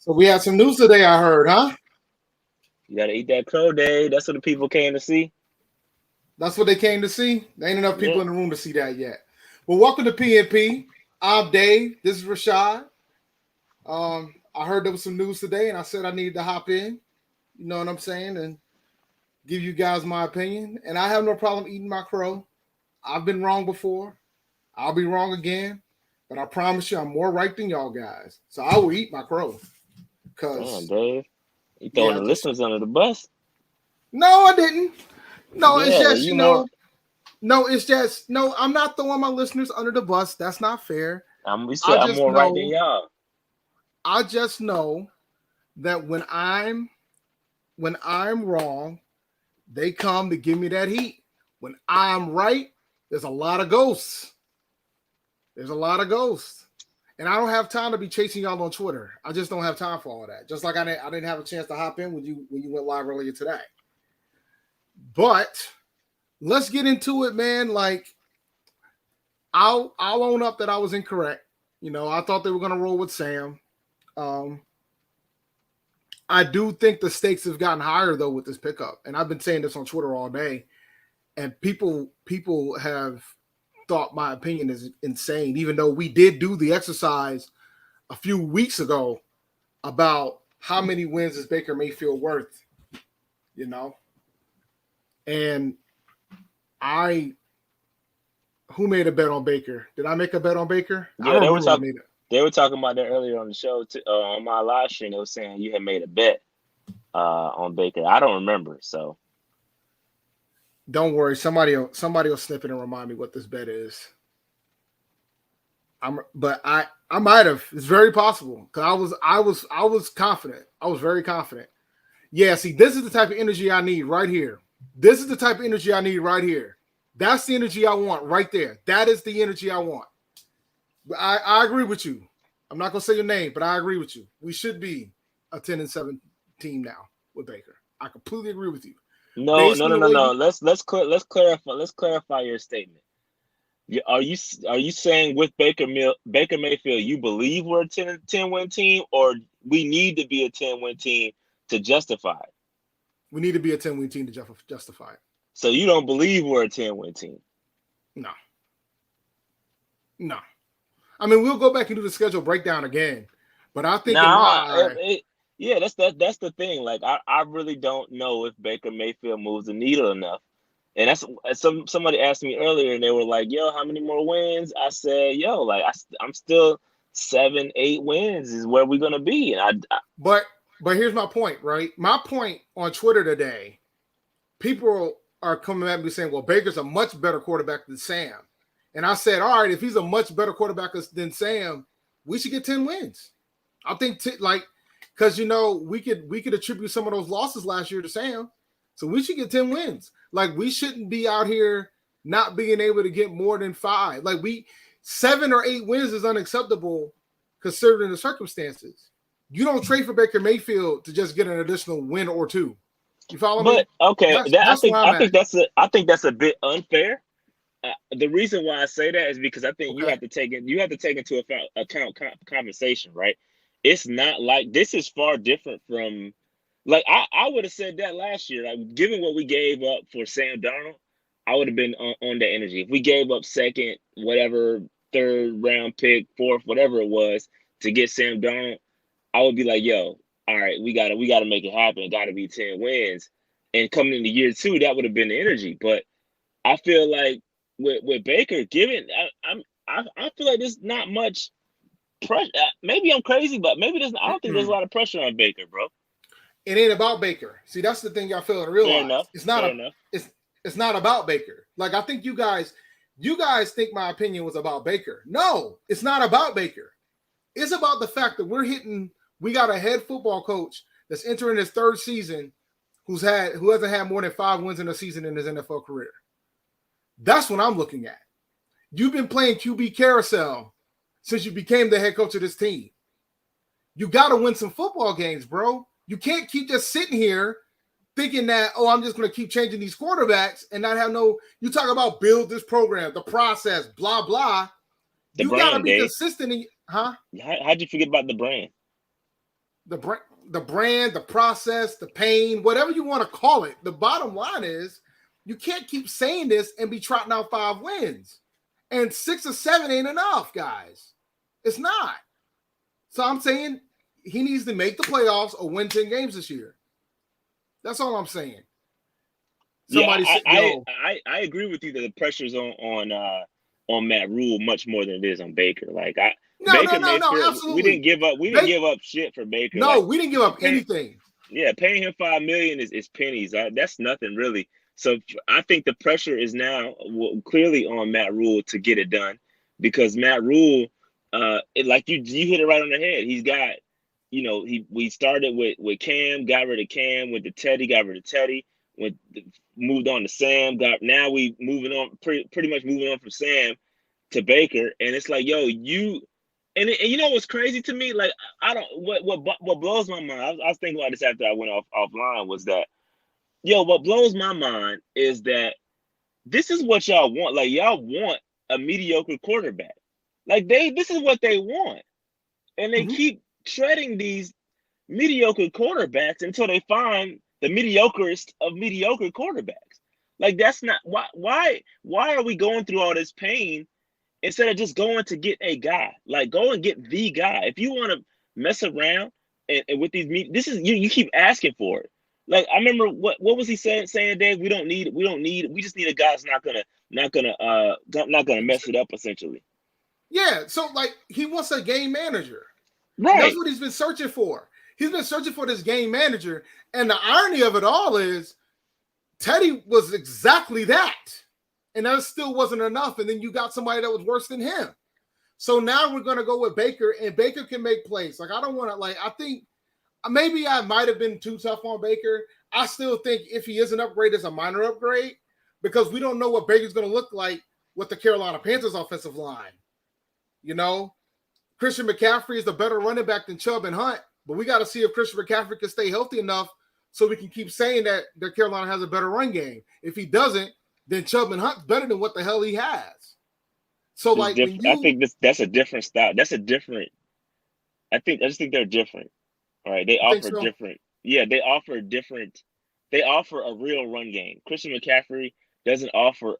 So we had some news today, I heard, huh? You gotta eat that crow day. That's what the people came to see. That's what they came to see. There ain't enough people Yeah. in the room to see that yet. Well, welcome to PNP. I'm Dave. This is Rashad. I heard there was some news today, and I said I needed to hop in. You know what I'm saying, and give you guys my opinion. And I have no problem eating my crow. I've been wrong before. I'll be wrong again. But I promise you, I'm more right than y'all guys. So I will eat my crow. Damn, Cause Dave. You throwing yeah, the just listeners under the bus? no, I didn't. No, it's Yeah, just you more. no, it's just no. I'm not throwing my listeners under the bus. That's not fair. We said I I'm just more right than know. y'all. I just know that when I'm wrong, they come to give me that heat. When I'm right, there's a lot of ghosts. There's a lot of ghosts, and I don't have time to be chasing y'all on Twitter. I just don't have time for all that. Just like I didn't have a chance to hop in when you went live earlier today. But let's get into it, man. Like I'll own up that I was incorrect. I thought they were gonna roll with Sam. Um, I do think the stakes have gotten higher though with this pickup, and I've been saying this on Twitter all day. And people have thought my opinion is insane, even though we did do the exercise a few weeks ago about how many wins is Baker Mayfield worth, you know. And I who made a bet on Baker? Did I make a bet on Baker? I Yeah, don't they were remember. I talking. made it. They were talking about that earlier on the show on my live stream. They were saying you had made a bet on Baker. I don't remember. So Don't worry, somebody will snip it and remind me what this bet is. But I might have. It's very possible because I was confident. I was very confident. Yeah, see, this is the type of energy I need right here. This is the type of energy I need right here. That's the energy I want right there. That is the energy I want. I agree with you. I'm not gonna say your name, but I agree with you. We should be a 10-7 team now with Baker. I completely agree with you. no, Based no, on no, the no, way no. we Let's clarify your statement. Are you saying with Baker Mayfield you believe we're a 10 win team, or we need to be a 10 win team to justify it? we need to be a 10-win team to justify it. So you don't believe we're a 10 win team? No, no. I mean, we'll go back and do the schedule breakdown again, but I think in my Nah, eye, yeah, that's the thing. Like I really don't know if Baker Mayfield moves the needle enough. And that's somebody asked me earlier, and they were like, "Yo, how many more wins?" I said, "Yo, like I'm still 7, 8 wins is where we're gonna be." And but but here's my point, right? My point on Twitter today, people are coming at me saying, "Well, Baker's a much better quarterback than Sam," and I said, "All right, if he's a much better quarterback than Sam, we should get 10 wins." I think because we could attribute some of those losses last year to Sam, so we should get 10 wins. Like we shouldn't be out here not being able to get more than 5. Like 7 or 8 wins is unacceptable considering the circumstances. You don't trade for Baker Mayfield to just get an additional win or two. You follow but me? okay, That's that that's where I'm at. I think that's a bit unfair. The reason why I say that is because I think Okay. you have to take into account compensation, right? It's not like this is far different from like I would have said that last year. Like given what we gave up for Sam Darnold, I would have been on that energy. If we gave up second, whatever, third round pick, fourth, whatever it was to get Sam Darnold, I would be like, yo, all right, we gotta make it happen. It gotta be 10 wins. And coming into year two, that would have been the energy. But I feel like with Baker, given I feel like there's not much pressure. Maybe I'm crazy, but maybe there's. I don't think there's a lot of pressure on Baker, bro. It ain't about Baker. See, that's the thing y'all fail to Fair realize. enough. Fair enough. It's not about Baker. Like I think you guys think my opinion was about Baker. No, it's not about Baker. It's about the fact that we got a head football coach that's entering his third season who hasn't had more than 5 wins in a season in his NFL career. That's what I'm looking at. You've been playing QB carousel since you became the head coach of this team. You got to win some football games, bro. You can't keep just sitting here thinking that, oh, I'm just going to keep changing these quarterbacks and not have no. You talk about build this program, the process, blah, blah. The You got to brand, be Dave. consistent, huh? How'd you forget about the brand? the brand, the process, the pain, whatever you want to call it. The bottom line is you can't keep saying this and be trotting out 5 wins. And 6 or 7 ain't enough, guys. It's not. So I'm saying he needs to make the playoffs or win 10 games this year. That's all I'm saying. Somebody said, I agree with you that the pressure's on Matt Rhule much more than it is on Baker. Like Baker Mayfield, absolutely. We didn't give up shit for Baker. No, we didn't give up anything. Yeah, paying him $5 million is pennies. That's nothing really. So I think the pressure is now clearly on Matt Rhule to get it done, because Matt Rhule, like you hit it right on the head. He's got, we started with Cam, got rid of Cam, went to Teddy, got rid of Teddy, moved on to Sam. Now we moving on, pretty much moving on from Sam to Baker, and it's like, yo, and you know what's crazy to me? Like, I don't. What blows my mind? I was thinking about this after I went offline. Was that, what blows my mind is that this is what y'all want. Like, y'all want a mediocre quarterback. Like, this is what they want, and they keep treading these mediocre quarterbacks until they find the mediocrest of mediocre quarterbacks. Like, that's not why are we going through all this pain instead of just going to get a guy? Like, go and get the guy. If you want to mess around and with these, this is you keep asking for it. Like, I remember what was he saying, Dave? We just need a guy that's not gonna mess it up, essentially. Yeah, so like he wants a game manager. Right. That's what he's been searching for. He's been searching for this game manager. And the irony of it all is Teddy was exactly that. And that still wasn't enough. And then you got somebody that was worse than him. So now we're going to go with Baker, and Baker can make plays. Like, I don't want to, I think maybe I might have been too tough on Baker. I still think if he is an upgrade, it's a minor upgrade, because we don't know what Baker's going to look like with the Carolina Panthers offensive line. Christian McCaffrey is the better running back than Chubb and Hunt, but we got to see if Christian McCaffrey can stay healthy enough so we can keep saying that Carolina has a better run game. If he doesn't, then Chubb and Hunt's better than what the hell he has. So, like, I think that's a different style. That's a different. I just think they're different. All right, they offer different. Yeah, they offer different. They offer a real run game. Christian McCaffrey doesn't offer.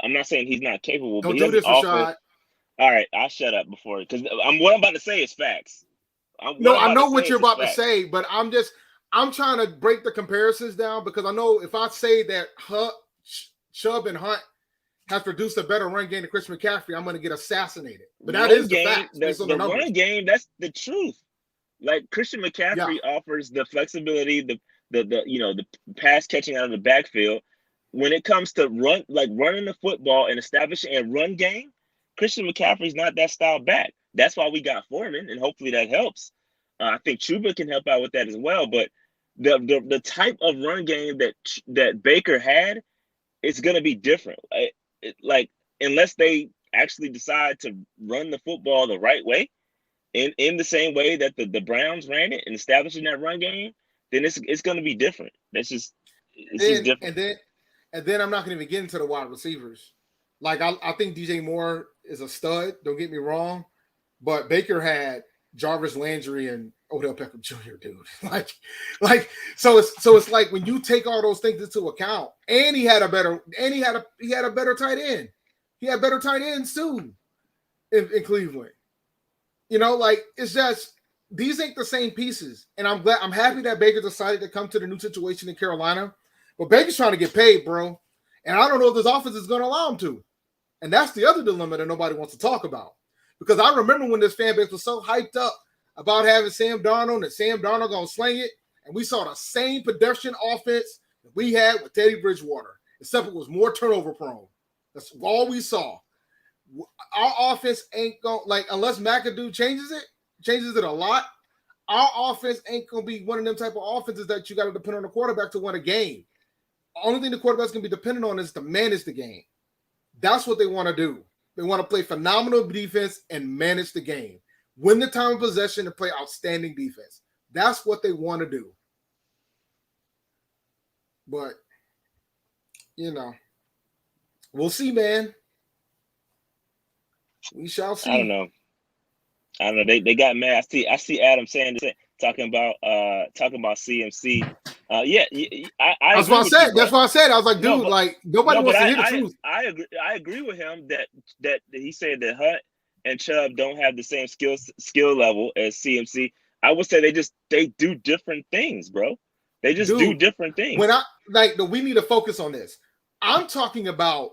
I'm not saying he's not capable, but he doesn't offer. Rashad. All right, I'll shut up before, because what I'm about to say is facts. I know what you're about to say, but I'm trying to break the comparisons down, because I know if I say that Chubb and Hunt has produced a better run game than Christian McCaffrey, I'm going to get assassinated. But that is the fact. The run game, that's the truth. Like, Christian McCaffrey offers the flexibility, the pass catching out of the backfield. When it comes to running the football and establishing a run game, Christian McCaffrey's not that style back. That's why we got Foreman, and hopefully that helps. I think Chuba can help out with that as well. But the type of run game that Baker had, it's going to be different. Like, unless they actually decide to run the football the right way, in the same way that the Browns ran it and establishing that run game, then it's going to be different. It's just different. And then I'm not going to even get into the wide receivers. Like, I think DJ Moore is a stud. Don't get me wrong, but Baker had Jarvis Landry and Odell Beckham Jr., dude. So it's like, when you take all those things into account, and he had a better tight end. He had better tight ends too in Cleveland. It's just, these ain't the same pieces. And I'm happy that Baker decided to come to the new situation in Carolina. But Baker's trying to get paid, bro. And I don't know if this offense is going to allow him to. And that's the other dilemma that nobody wants to talk about. Because I remember when this fan base was so hyped up about having Sam Darnold, and Sam Darnold going to sling it. And we saw the same pedestrian offense that we had with Teddy Bridgewater, except it was more turnover prone. That's all we saw. Our offense ain't going, unless McAdoo changes it a lot, our offense ain't going to be one of them type of offenses that you got to depend on the quarterback to win a game. The only thing the quarterback's going to be dependent on is to manage the game. That's what they want to do. They want to play phenomenal defense and manage the game. Win the time of possession and play outstanding defense. That's what they want to do. But, we'll see, man. We shall see. I don't know. They got mad. I see Adam saying talking about CMC. Yeah, I That's agree what I with you, said. bro. That's what I said. I was like, No, dude, but like nobody no, but wants to hear the truth. I agree with him that he said that Hunt and Chubb don't have the same skill level as CMC. I would say they do different things, bro. They just do Dude, different when things. I like, we need to focus on this. I'm talking about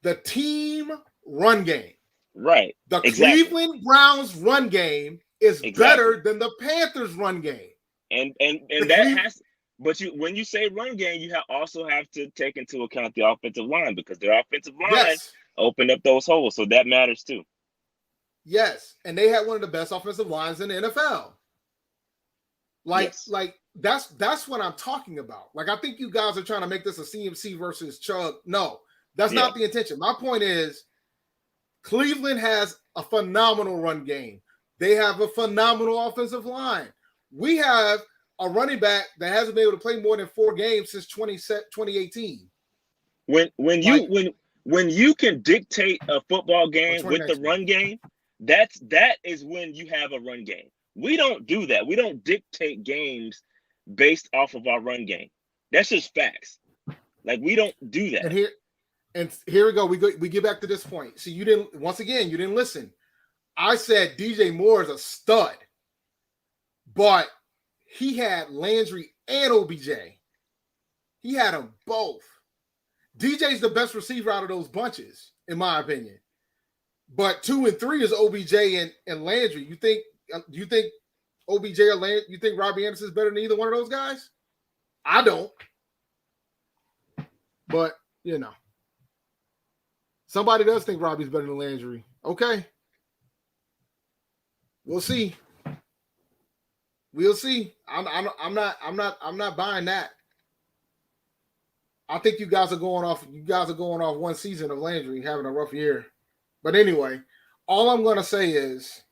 the team run game. Right. The Exactly. Cleveland Browns run game is Exactly. better than the Panthers run game. And The that Cleve- has, but when you say run game, you also have to take into account the offensive line, because their offensive line yes, opened up those holes, so that matters too. yes, and they had one of the best offensive lines in the NFL. Yes. Like that's what I'm talking about. Like, I think you guys are trying to make this a CMC versus Chubb. No, that's Yeah. not the intention. My point is, Cleveland has a phenomenal run game. They have a phenomenal offensive line. We have a running back that hasn't been able to play more than 4 games since 2018. When you can dictate a football Or game with the 2019. run game, that is when you have a run game. We don't do that. We don't dictate games based off of our run game. That's just facts. Like, we don't do that. And here we go. We get back to this point. See, you didn't listen. I said DJ Moore is a stud, but he had Landry and OBJ. He had them both. DJ's the best receiver out of those bunches, in my opinion. But 2 and 3 is OBJ and Landry. You think OBJ or Landry? You think Robbie Anderson is better than either one of those guys? I don't. But somebody does think Robbie's better than Landry. Okay, we'll see. We'll see. I'm not buying that. I think you guys are going off one season of Landry having a rough year. But anyway, all I'm gonna say is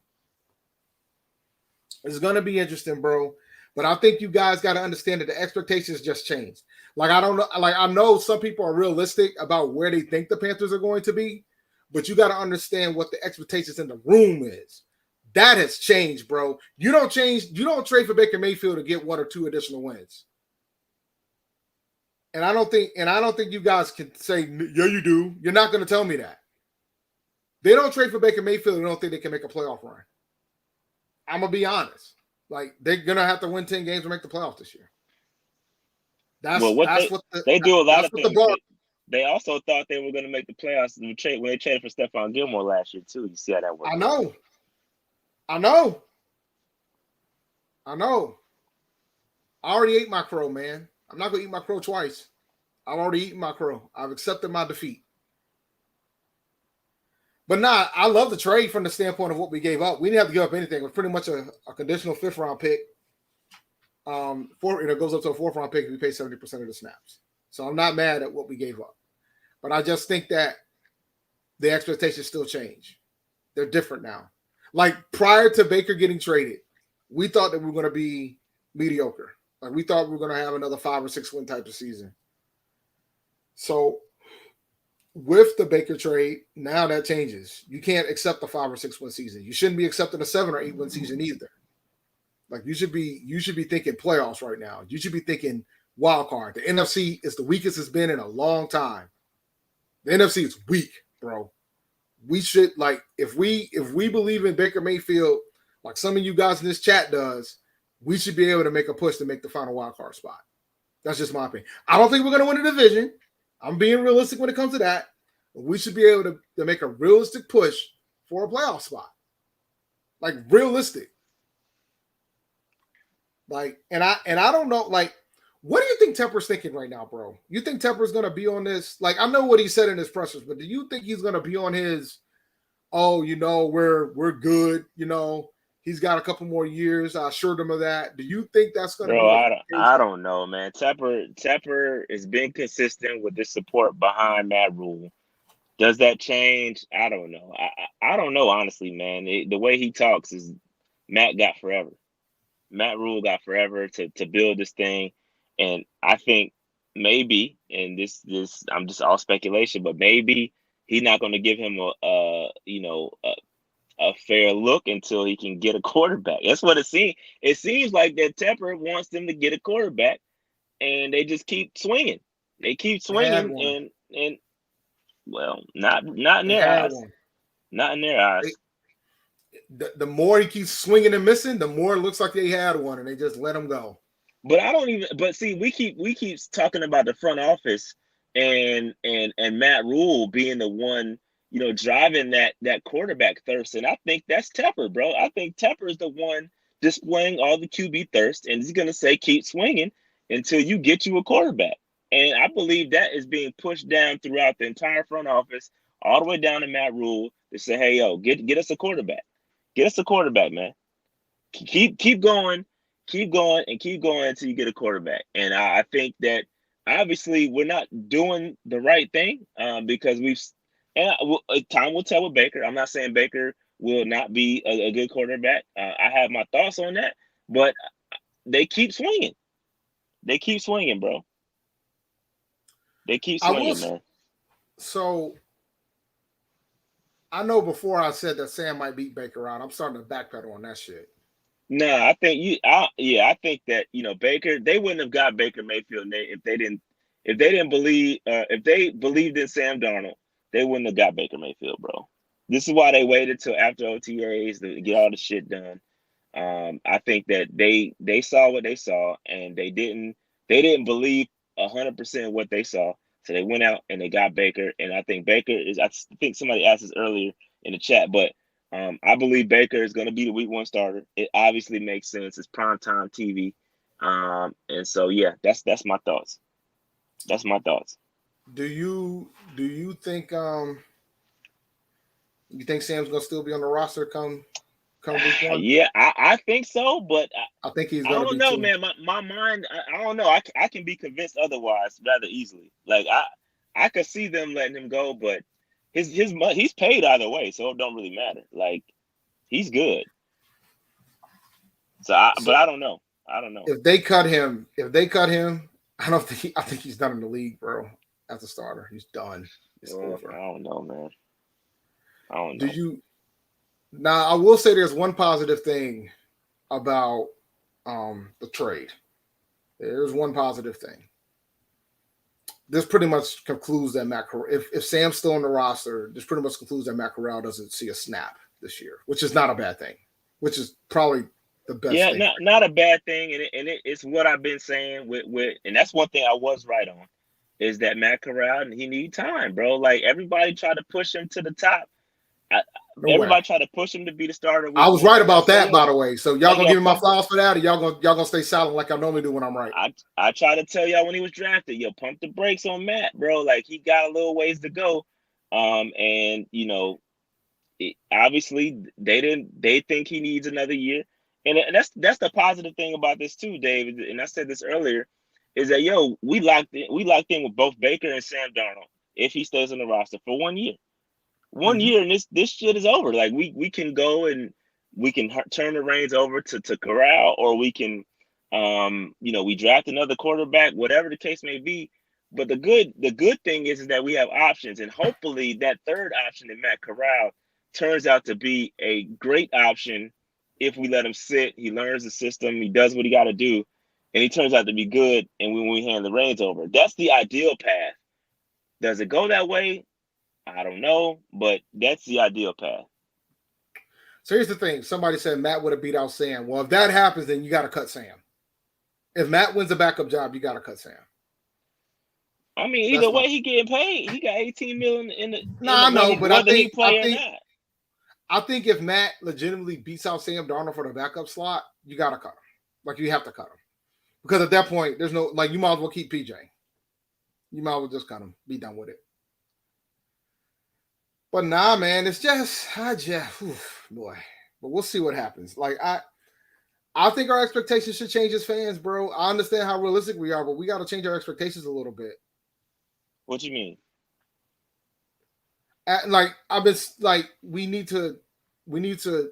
it's gonna be interesting, bro. But I think you guys got to understand that the expectations just changed. Like, I don't know. Like, I know some people are realistic about where they think the Panthers are going to be, but you got to understand what the expectations in the room is. That has changed, bro. You don't trade for Baker Mayfield to get 1 or 2 additional wins. And I don't think you guys can say, yeah, you do. You're not going to tell me that. They don't trade for Baker Mayfield and don't think they can make a playoff run. I'm going to be honest. Like, they're going to have to win 10 games to make the playoffs this year. They do a lot of things. They also thought they were going to make the playoffs when they traded for Stephon Gilmore last year too. You see how that worked. I know. I already ate my crow, man. I'm not going to eat my crow twice. I've already eaten my crow. I've accepted my defeat. But I love the trade from the standpoint of what we gave up. We didn't have to give up anything. It was pretty much a conditional 5th round pick. It goes up to a 4th round pick if we pay 70% of the snaps. So I'm not mad at what we gave up. But I just think that the expectations still change. They're different now. Like, prior to Baker getting traded, we thought that we were going to be mediocre. Like, we thought we were going to have another 5 or 6 win type of season. So with the Baker trade, now that changes. You can't accept a 5 or 6 win season. You shouldn't be accepting a 7 or 8 win season either. Like, you should be thinking playoffs right now. You should be thinking wild card. The NFC is the weakest it's been in a long time. The NFC is weak, bro. We should, like, if we believe in Baker Mayfield, like some of you guys in this chat does, we should be able to make a push to make the final wild card spot. That's just my opinion. I don't think we're going to win the division. I'm being realistic when it comes to that. But we should be able to make a realistic push for a playoff spot. Like, realistic. Like, and I don't know, like, what do you think Tepper's thinking right now, bro? You think Tepper's going to be on this? Like, I know what he said in his pressers, but do you think he's going to be on his, we're good, he's got a couple more years. I assured him of that. Do you think that's going to be? I don't know, man. Tepper has been consistent with the support behind Matt Rhule. Does that change? I don't know. I don't know, honestly, man. The way he talks is Matt got forever. Matt Rhule got forever to build this thing. And I think maybe, and this I'm just all speculation, but maybe he's not going to give him a a fair look until he can get a quarterback. That's what it seems. It seems like that Tepper wants them to get a quarterback, and they just keep swinging. They keep They had swinging, one. and well, not in They their had eyes. one. Not in their eyes. The more he keeps swinging and missing, the more it looks like they had one, and they just let him go. But I don't even. But see, we keep talking about the front office and Matt Rhule being the one, driving that quarterback thirst, and I think that's Tepper, bro. I think Tepper is the one displaying all the QB thirst, and he's gonna say keep swinging until you get you a quarterback. And I believe that is being pushed down throughout the entire front office, all the way down to Matt Rhule to say, hey, yo, get us a quarterback. Get us a quarterback, man. Keep going, keep going, and keep going until you get a quarterback. And I think that obviously we're not doing the right thing because time will tell with Baker. I'm not saying Baker will not be a good quarterback. I have my thoughts on that, but they keep swinging. They keep swinging, bro. They keep swinging, man. So I know before I said that Sam might beat Baker out. I'm starting to backpedal on that shit. No, I think I think that Baker. They wouldn't have got Baker Mayfield if they didn't believe if they believed in Sam Darnold. They wouldn't have got Baker Mayfield, bro. This is why they waited till after OTAs to get all the shit done. I think that they saw what they saw, and they didn't believe 100% what they saw. So they went out and they got Baker, and I think Baker is. I think somebody asked this earlier in the chat, but I believe Baker is going to be the Week 1 starter. It obviously makes sense. It's primetime TV, and so yeah, that's my thoughts. That's my thoughts. Do you think you think Sam's going to still be on the roster come Week 1? Yeah, I think so, but I think he's I going to don't be know, too. man. My mind, I don't know. I can be convinced otherwise rather easily. Like I could see them letting him go, but he's paid either way, so it don't really matter. Like he's good. So I don't know. I don't know. If they cut him, I think he's done in the league, bro. As a starter, he's done. It's over. I don't know, man. I don't know. Now, I will say there's one positive thing about the trade. There's one positive thing. This pretty much concludes that Matt Corral, if Sam's still on the roster, this pretty much concludes that Matt Corral doesn't see a snap this year, which is not a bad thing, which is probably the best thing. Yeah, not a bad thing, and it's what I've been saying with and that's one thing I was right on, is that Matt Corral, he need time, bro. Like everybody tried to push him to the top. Everybody tried to push him to be the starter. I was right about that, by the way. So y'all gonna give me my flowers for that, or y'all gonna stay silent like I normally do when I'm right? I try to tell y'all when he was drafted, pump the brakes on Matt, bro. Like he got a little ways to go, and obviously they think he needs another year, and that's the positive thing about this too, David. And I said this earlier, is that we locked in with both Baker and Sam Darnold if he stays on the roster for 1 year. 1 year, and this shit is over. Like we can go and we can turn the reins over to Corral, or we can we draft another quarterback, whatever the case may be. But the good thing is that we have options, and hopefully that third option in Matt Corral turns out to be a great option if we let him sit. He learns the system, he does what he got to do, and he turns out to be good. And when we hand the reins over, that's the ideal path. Does it go that way? I don't know, but that's the ideal path. So here's the thing. Somebody said Matt would have beat out Sam. Well, if that happens, then you got to cut Sam. If Matt wins a backup job, you got to cut Sam. I mean, either way, he getting paid. He got $18 million in the. I know, but I think not. I think if Matt legitimately beats out Sam Darnold for the backup slot, you got to cut him. Like you have to cut him, because at that point, there's no you might as well keep PJ. You might as well just cut him. Be done with it. But nah, man, it's just, boy. But we'll see what happens. Like, I think our expectations should change as fans, bro. I understand how realistic we are, but we got to change our expectations a little bit. What you mean? We need to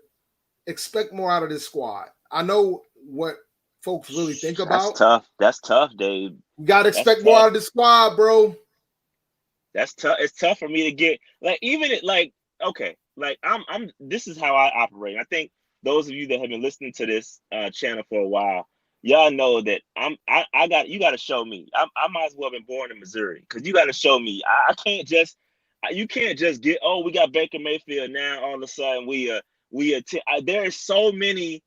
expect more out of this squad. I know what folks really think about. That's tough, Dave. We got to expect more out of the squad, bro. That's tough. It's tough for me to get okay. like this is how I operate. I think those of you that have been listening to this channel for a while, y'all know that you got to show me. I might as well have been born in Missouri, because you got to show me. I can't just, you can't just get, oh, we got Baker Mayfield now, all of a sudden there are so many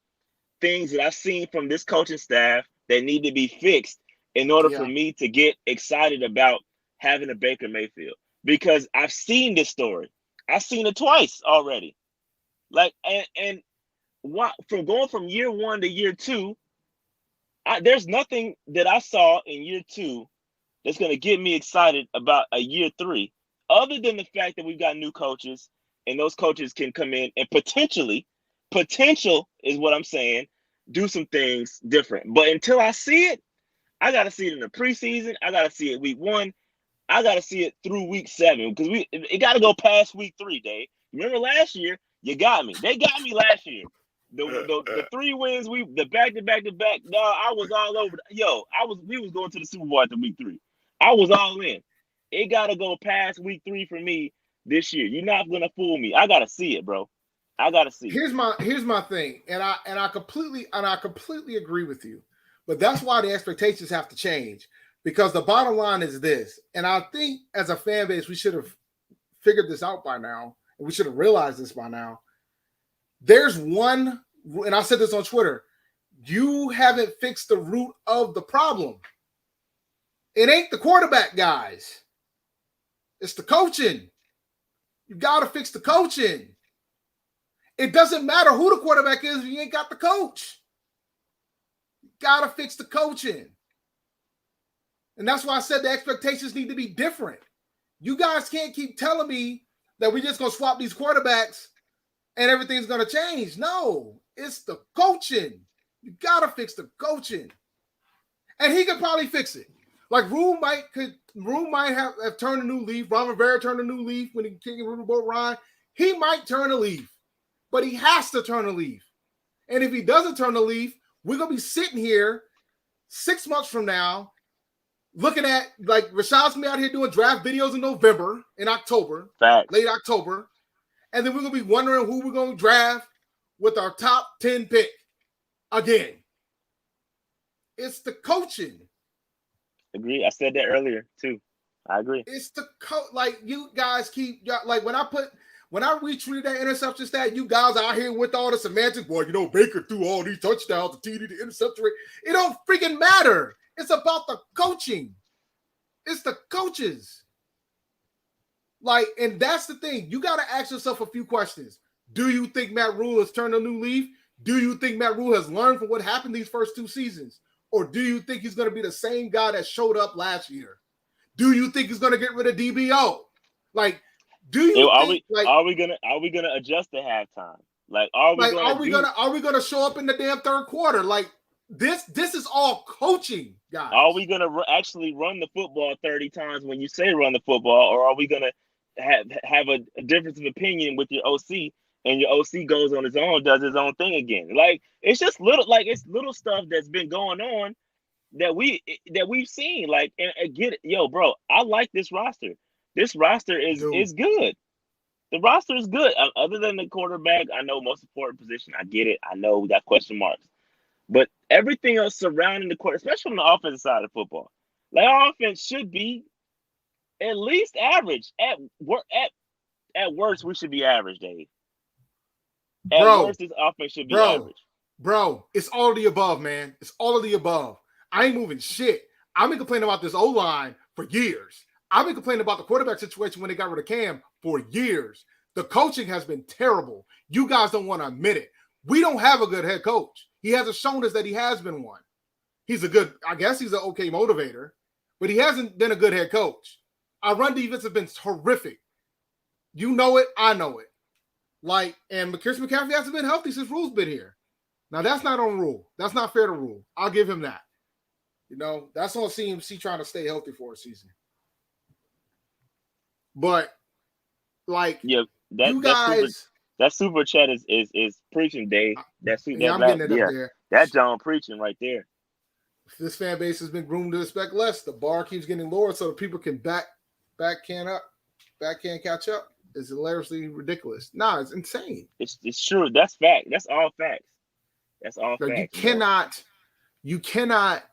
things that I've seen from this coaching staff that need to be fixed in order for me to get excited about having a Baker Mayfield, because I've seen this story. I've seen it twice already. Like, and what, from going from year 1 to year 2, there's nothing that I saw in year 2 that's going to get me excited about a year 3, other than the fact that we've got new coaches, and those coaches can come in and potential is what I'm saying, do some things different. But until I see it, I got to see it in the preseason. I got to see it week 1. I got to see it through week 7, because it got to go past week 3, Dave. Remember last year, you got me. They got me last year. The 3 wins, the back to back. No, I was all over. We was going to the Super Bowl after week 3. I was all in. It got to go past week 3 for me this year. You're not gonna fool me. I gotta see it, bro. I gotta see. Here's my thing, and I completely agree with you. But that's why the expectations have to change, because the bottom line is this, and I think as a fan base we should have figured this out by now, and we should have realized this by now. There's one, and I said this on Twitter, you haven't fixed the root of the problem. It ain't the quarterback, guys. It's the coaching. You got to fix the coaching. It doesn't matter who the quarterback is if you ain't got the coach. You got to fix the coaching. And that's why I said the expectations need to be different. You guys can't keep telling me that we're just going to swap these quarterbacks and everything's going to change. No, it's the coaching. You got to fix the coaching. And he could probably fix it. Like Rhule might have turned a new leaf. Rivera turned a new leaf when he kicked Rhule boat Ryan. He might turn a leaf, but he has to turn a leaf. And if he doesn't turn a leaf, we're going to be sitting here 6 months from now looking at, like, Rashad's going to be out here doing draft videos in November, in October, late October. And then we're going to be wondering who we're going to draft with our top 10 pick again. It's the coaching. Agree. I said that earlier too. I agree. It's the like you guys keep like when I retweeted that interception stat, you guys out here with all the semantics. Boy, Baker threw all these touchdowns, the TD, the interception rate. It don't freaking matter. It's about the coaching. It's the coaches. Like, and that's the thing. You got to ask yourself a few questions. Do you think Matt Rhule has turned a new leaf? Do you think Matt Rhule has learned from what happened these first 2 seasons? Or do you think he's going to be the same guy that showed up last year? Do you think he's going to get rid of DBO? Like, are we gonna adjust at halftime? Like, are we gonna show up in the damn third quarter? Like, this is all coaching, guys. Are we gonna actually run the football 30 times when you say run the football, or are we gonna have a difference of opinion with your OC? And your OC goes on his own, does his own thing again. Like, it's just little stuff that's been going on that we've seen. Like, and get it, bro. I like this roster. This roster is good. The roster is good. Other than the quarterback, I know most important position. I get it. I know we got question marks, but everything else surrounding the court, especially on the offensive side of football, like, our offense should be at least average. At worst, we should be average, Dave. At worst, this offense should be average. Bro, it's all of the above, man. It's all of the above. I ain't moving shit. I've been complaining about this O-line for years. I've been complaining about the quarterback situation when they got rid of Cam for years. The coaching has been terrible. You guys don't want to admit it. We don't have a good head coach. He hasn't shown us that he has been one. He's he's an okay motivator, but he hasn't been a good head coach. Our run defense has been horrific. You know it. I know it. Like, and Christian McCaffrey hasn't been healthy since Rhule's been here. Now, that's not on Rhule. That's not fair to Rhule. I'll give him that. That's on CMC trying to stay healthy for a season. But, like, that super chat is preaching, Dave. I'm getting it up there. That John preaching right there. This fan base has been groomed to expect less. The bar keeps getting lower so that people can back can catch up. is hilariously ridiculous. Nah, it's insane. It's true. That's fact. That's all facts. That's all Like facts. you cannot.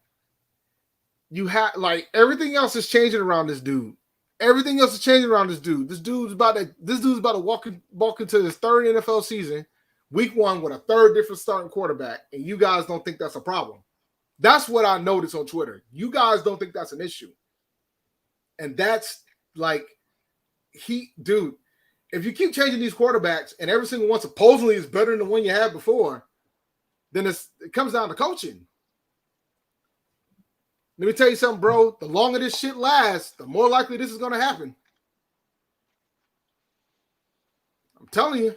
You have like everything else is changing around this dude. Everything else is changing around this dude. This dude's about to walk into his third NFL season, week 1 with a third different starting quarterback, and you guys don't think that's a problem. That's what I noticed on Twitter. You guys don't think that's an issue. And that's like dude, if you keep changing these quarterbacks and every single one supposedly is better than the one you had before, then it comes down to coaching. Let me tell you something, bro. The longer this shit lasts, the more likely this is going to happen. I'm telling you,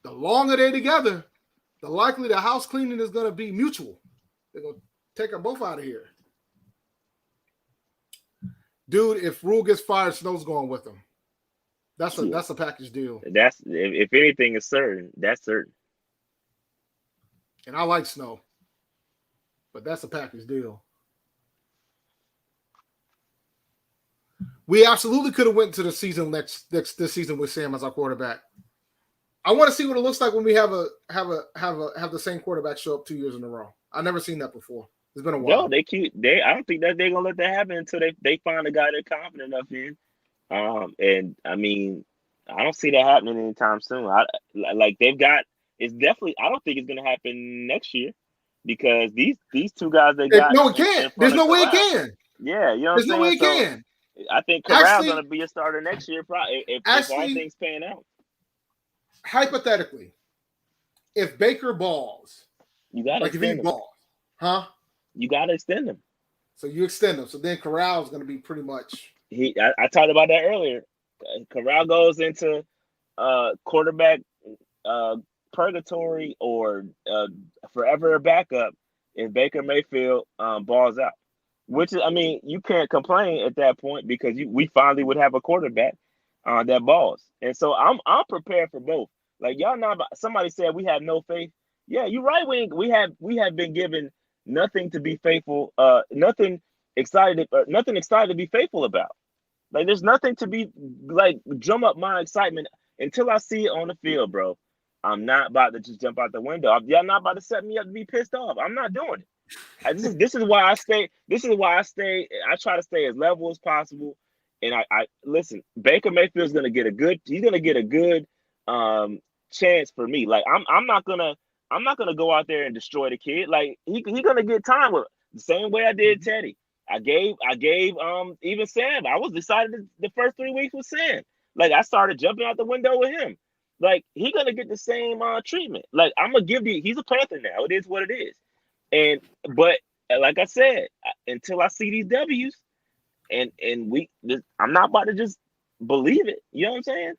the longer they're together, the likely the house cleaning is going to be mutual. They're going to take them both out of here. Dude, if Rhule gets fired, Snow's going with him. That's a package deal. That's if anything is certain, that's certain. And I like Snow, but that's a package deal. We absolutely could have went to the season this season with Sam as our quarterback. I want to see what it looks like when we have the same quarterback show up 2 years in a row. I've never seen that before. It's been a while. No, I don't think that they're gonna let that happen until they find a guy they're confident enough in. And I mean, I don't see that happening anytime soon. It's definitely. I don't think it's gonna happen next year because these two guys they got. No, it can't. There's no way it can. Yeah, you know. There's no way it can. I think Corral's going to be a starter next year, probably if all things pan out. Hypothetically, if Baker balls, you got to extend him. Huh? You got to extend him. So you extend him. So then Corral's going to be pretty much. I talked about that earlier. Corral goes into quarterback purgatory or forever a backup if Baker Mayfield balls out. Which is, I mean, you can't complain at that point because we finally would have a quarterback that balls, and so I'm prepared for both. Like y'all know, somebody said we have no faith. Yeah, you're right. We have been given nothing to be faithful, nothing excited to be faithful about. Like there's nothing to be like drum up my excitement until I see it on the field, bro. I'm not about to just jump out the window. Y'all not about to set me up to be pissed off. I'm not doing it. This is why I stay. This is why I stay. I try to stay as level as possible. And I listen. Baker Mayfield's gonna get a good. He's gonna get a good chance for me. Like I'm not gonna go out there and destroy the kid. Like he gonna get time with it. The same way I did Teddy. I gave even Sam. I was excited the first 3 weeks with Sam. Like I started jumping out the window with him. Like he gonna get the same treatment. Like I'm gonna give he's a Panther now. It is what it is. But like I said, until I see these W's, I'm not about to just believe it. You know what I'm saying?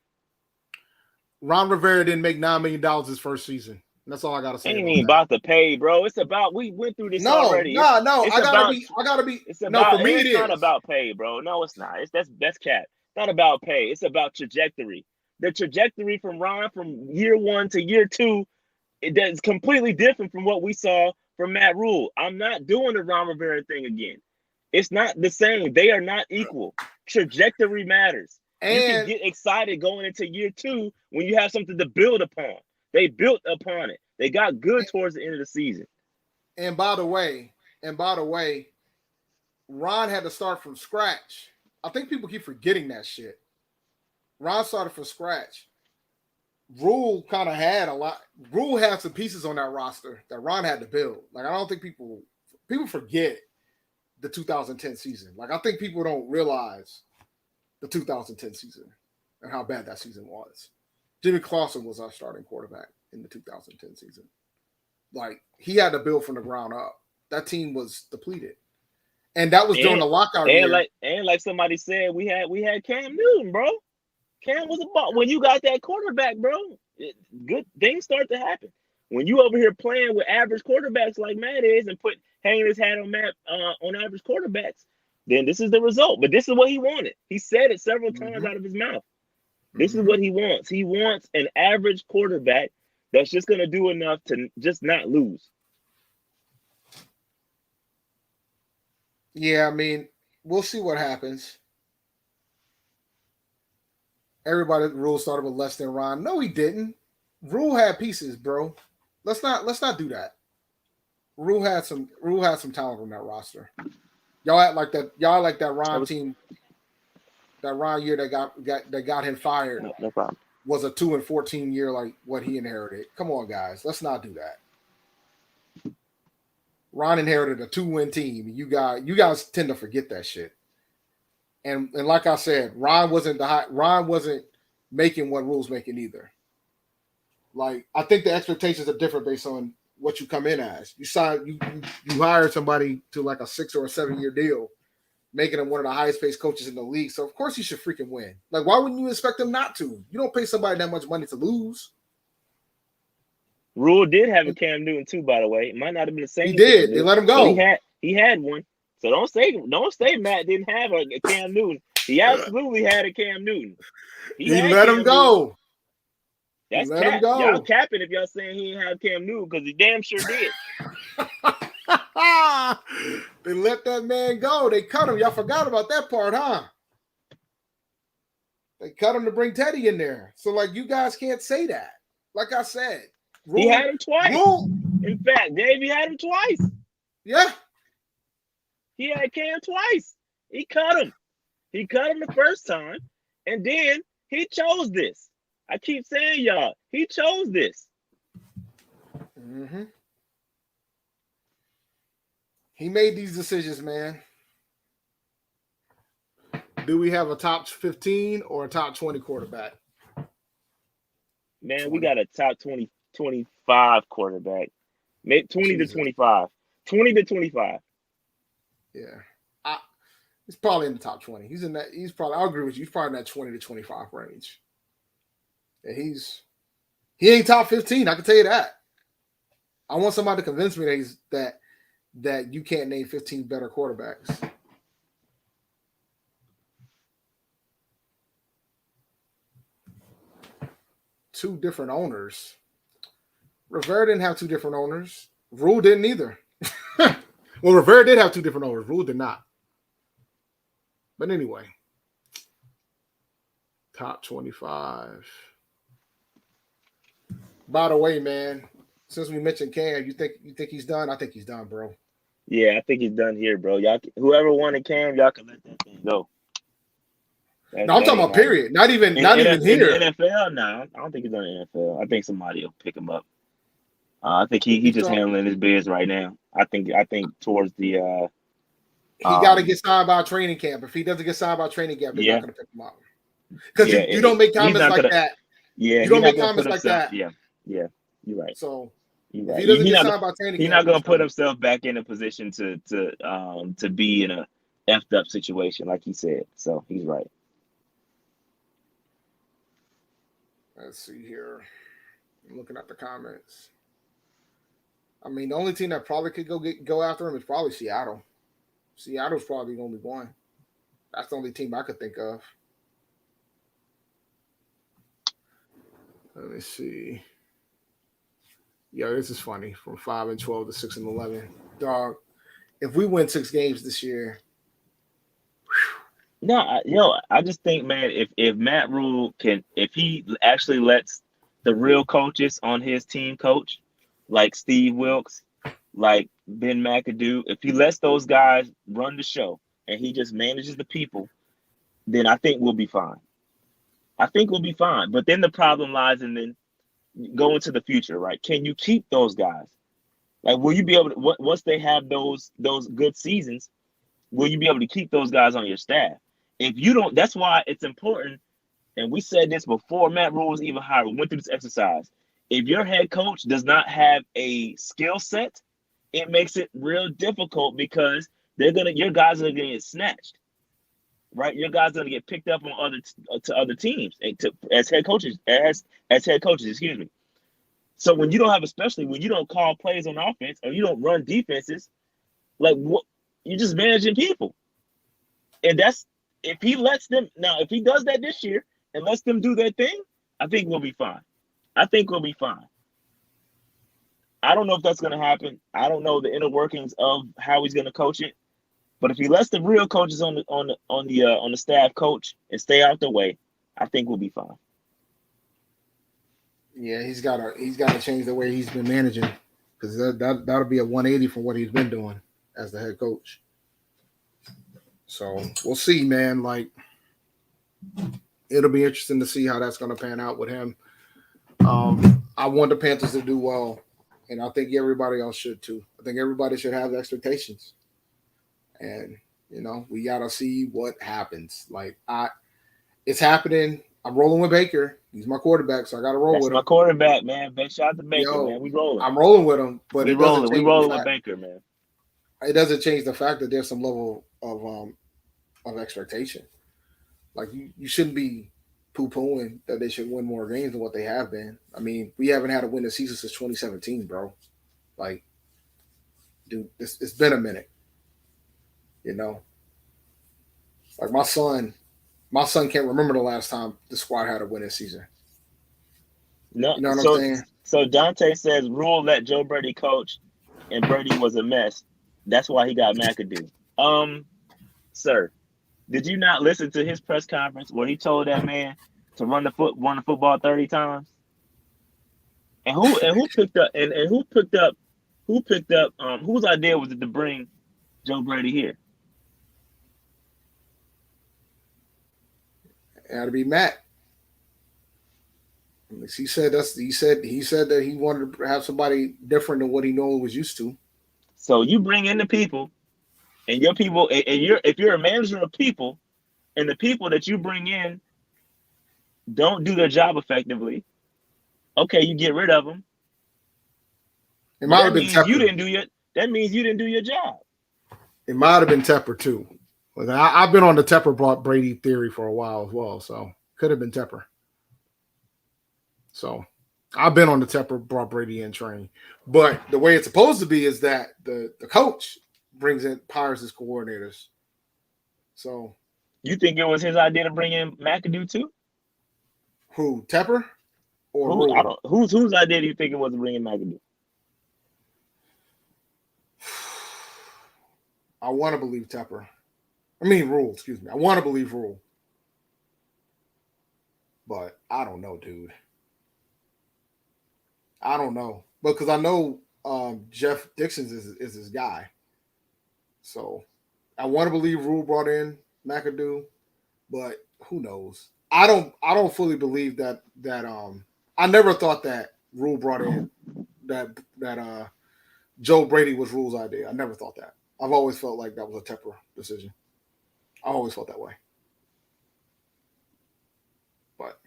Ron Rivera didn't make $9 million his first season. That's all I gotta say. Ain't even about the pay, bro. It's about we went through this already. No. I gotta be. It's about. No, for me, it's not about pay, bro. No, it's not. That's cap. It's not about pay. It's about trajectory. The trajectory from Ron from year 1 to year 2, that's completely different from what we saw from Matt Rhule. I'm not doing the Ron Rivera thing again. It's not the same. They are not equal. Trajectory matters. And you can get excited going into year 2 when you have something to build upon. They built upon it. They got good towards the end of the season. And by the way, Ron had to start from scratch. I think people keep forgetting that shit. Ron started from scratch. Rhule kind of had a lot. Rhule had some pieces on that roster that Ron had to build. Like I don't think people forget the 2010 season. Like I think people don't realize the 2010 season and how bad that season was. Jimmy Clausen was our starting quarterback in the 2010 season. Like he had to build from the ground up. That team was depleted, and that was during the lockout year. Like somebody said, we had Cam Newton, bro. Cam was a ball. When you got that quarterback, bro, good things start to happen. When you over here playing with average quarterbacks like Matt is and hanging his hat on Matt on average quarterbacks, then this is the result. But this is what he wanted. He said it several times out of his mouth. This is what he wants. He wants an average quarterback that's just going to do enough to just not lose. Yeah, I mean, we'll see what happens. Everybody Rhule started with less than Ron. No, he didn't. Rhule had pieces, bro. Let's not do that. Rhule had some talent on that roster. Y'all act like that. Y'all like that Ron team. That Ron year that got him fired. No problem. Was a 2-14 year like what he inherited. Come on, guys. Let's not do that. Ron inherited a 2-win team. You guys tend to forget that shit. And like I said, Ron wasn't making what Rhule's making either. Like, I think the expectations are different based on what you come in as. You hire somebody to like a 6 or a 7 year deal, making him one of the highest paid coaches in the league. So of course he should freaking win. Like, why wouldn't you expect him not to? You don't pay somebody that much money to lose. Rhule did have a Cam Newton too, by the way. It might not have been the same. He did. They let him go. He had one. So don't say Matt didn't have a Cam Newton. He absolutely had a Cam Newton. He let him go. That's cap. Y'all capping if y'all saying he didn't have Cam Newton because he damn sure did. They let that man go. They cut him. Y'all forgot about that part, huh? They cut him to bring Teddy in there. So, like, you guys can't say that. Like I said. He had him twice. In fact, Dave, he had him twice. Yeah. He had Cam twice. He cut him. He cut him the first time, and then he chose this. I keep saying, y'all, he chose this. Mm-hmm. He made these decisions, man. Do we have a top 15 or a top 20 quarterback? Man, 20. We got a top 20, 25 quarterback. Maybe 20 to 25. 20 to 25. Yeah. He's probably in the top 20. He's in that. I'll agree with you. He's probably in that 20 to 25 range. And he ain't top 15. I can tell you that. I want somebody to convince me that you can't name 15 better quarterbacks. Two different owners. Rivera didn't have two different owners. Rhule didn't either. Well, Rivera did have two different owners. Rhule did not. But anyway, top 25. By the way, man, since we mentioned Cam, you think he's done? I think he's done, bro. Yeah, I think he's done here, bro. Y'all, whoever wanted Cam, y'all can let that thing go. No, I'm talking about period. Not even here. In the NFL, no, I don't think he's done in the NFL. I think somebody will pick him up. I think he's just handling his biz right now. I think towards the he got to get signed by training camp. If he doesn't get signed by training camp, they're not going to pick him up. Because you don't make comments like that. Yeah, you don't make comments like that. Yeah, you're right. So you're if right. he doesn't get signed by training camp, he's not going to put himself back in a position to be in a effed up situation, like he said. So he's right. Let's see here. I'm looking at the comments. I mean, the only team that probably could go after him is probably Seattle. Seattle's probably the only one. That's the only team I could think of. Let me see. Yo, this is funny. From 5-12 to 6-11. Dog, if we win 6 games this year. No, I just think, man, if Matt Rhule if he actually lets the real coaches on his team coach, like Steve Wilkes, like Ben McAdoo, if he lets those guys run the show and he just manages the people, then I think we'll be fine. But then the problem lies in then going to the future, right? Can you keep those guys? Like, will you be able to, once they have those good seasons, will you be able to keep those guys on your staff? If you don't, that's why it's important. And we said this before Matt Rhule was even hired. We went through this exercise. If your head coach does not have a skill set, it makes it real difficult because your guys are gonna get snatched, right? Your guys are gonna get picked up on other teams as head coaches, excuse me. So when you don't have, especially when you don't call plays on offense or you don't run defenses, like what, you're just managing people, and that's if he lets them now. If he does that this year and lets them do their thing, I think we'll be fine. I don't know if that's going to happen. I don't know the inner workings of how he's going to coach it. But if he lets the real coaches on the staff coach and stay out the way, I think we'll be fine. Yeah, he's gotta change the way he's been managing, because that'll be a 180 from what he's been doing as the head coach. So we'll see, man. Like, it'll be interesting to see how that's going to pan out with him. I want the Panthers to do well, and I think everybody else should too. I think everybody should have expectations, and we gotta see what happens. Like, it's happening. I'm rolling with Baker. He's my quarterback, so I got to roll That's with my him. quarterback, man. Big shout out to Baker, Yo, man. We rolling. I'm rolling with him, but we rolling. We rolling with Baker, man. It doesn't change the fact that there's some level of expectation. Like, you shouldn't be poo-pooing that they should win more games than what they have been. I mean, we haven't had a win this season since 2017, bro. Like, dude, it's been a minute. Like, my son can't remember the last time the squad had a winning season. No, you know what I'm saying? So Dante says Rhule let Joe Brady coach, and Brady was a mess. That's why he got McAdoo. Sir, did you not listen to his press conference where he told that man to run the football 30 times? And who picked up whose idea was it to bring Joe Brady here? It had to be Matt. He said that he wanted to have somebody different than what he normally was used to. So you bring in the people, and your people, and if you're a manager of people, and the people that you bring in don't do their job effectively, okay, you get rid of them. It might have been Tepper. That means you didn't do your job. It might have been Tepper too. I've been on the Tepper brought Brady theory for a while as well, so could have been Tepper. So I've been on the Tepper brought Brady in train, but the way it's supposed to be is that the coach hires his coordinators. So you think it was his idea to bring in McAdoo too? Who, Tepper or whose idea do you think it was to bring in McAdoo? I want to believe Tepper. I mean Rhule, excuse me. I want to believe Rhule. But I don't know, dude. I don't know. Because I know Jeff Dixon is his guy. So I want to believe Rhule brought in McAdoo, but who knows? I don't fully believe that I never thought that Rhule brought in that Joe Brady was Rhule's idea. I never thought that. I've always felt like that was a Tepper decision. I always felt that way. But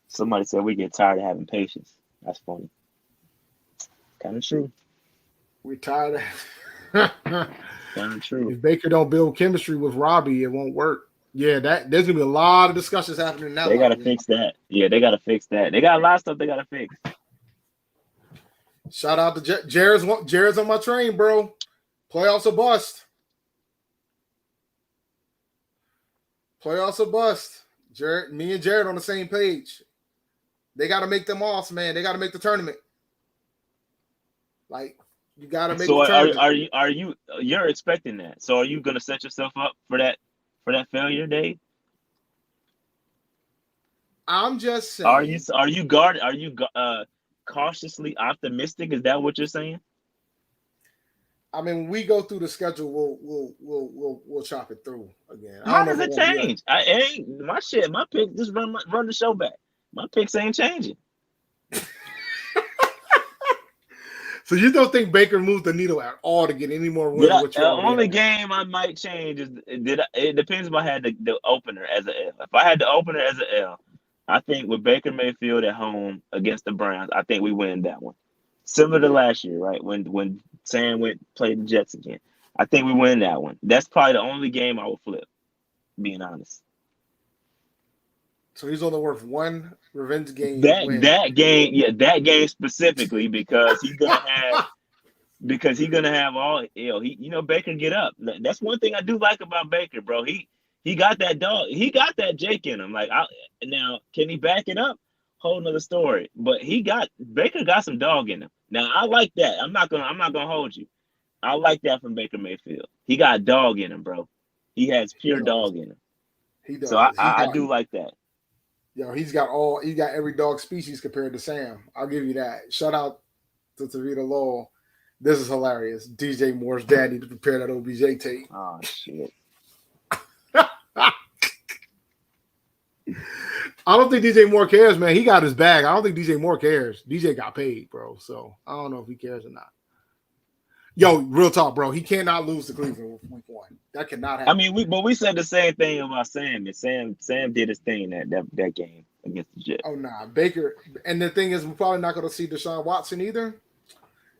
somebody said we get tired of having patience. That's funny. Kind of true. We're tired of kind of true. If Baker don't build chemistry with Robbie, it won't work. Yeah, there's gonna be a lot of discussions happening now. They gotta fix that. Yeah, they gotta fix that. They got a lot of stuff they gotta fix. Shout out to Jared's on my train, bro. Playoffs or bust. Playoffs or bust. Me and Jared on the same page. They got to make them offs, man. They got to make the tournament. Like, you got to make the tournament. You're expecting that. So are you going to set yourself up for that failure, Dave? I'm just saying. Are you cautiously optimistic? Is that what you're saying? I mean, when we go through the schedule, we'll chop it through again. How does it change? My pick. Just run the show back. My picks ain't changing. So you don't think Baker moved the needle at all to get any more wins? The only game I might change is it depends if I had the opener as an L. If I had the opener as an L, I think with Baker Mayfield at home against the Browns, I think we win that one. Similar to last year, right? When Sam played the Jets again. I think we win that one. That's probably the only game I will flip, being honest. So he's only worth one revenge game. That game specifically because he's gonna have all Baker get up. That's one thing I do like about Baker, bro. He got that dog. He got that Jake in him. Like now, can he back it up? Whole nother story. But Baker got some dog in him. Now I like that. I'm not gonna hold you. I like that from Baker Mayfield. He got dog in him, bro. He has pure dog in him. He So does. I do like that. He's got every dog species compared to Sam. I'll give you that. Shout out to Tavita Lowell. This is hilarious. DJ Moore's daddy to prepare that OBJ tape. Oh shit. I don't think DJ Moore cares, man. He got his bag. I don't think DJ Moore cares. DJ got paid, bro. So I don't know if he cares or not. Yo, real talk, bro. He cannot lose to Cleveland week 1. That cannot happen. I mean, we said the same thing about Sam, and Sam did his thing that game against the Jets. Oh nah, Baker. And the thing is, we're probably not going to see Deshaun Watson either.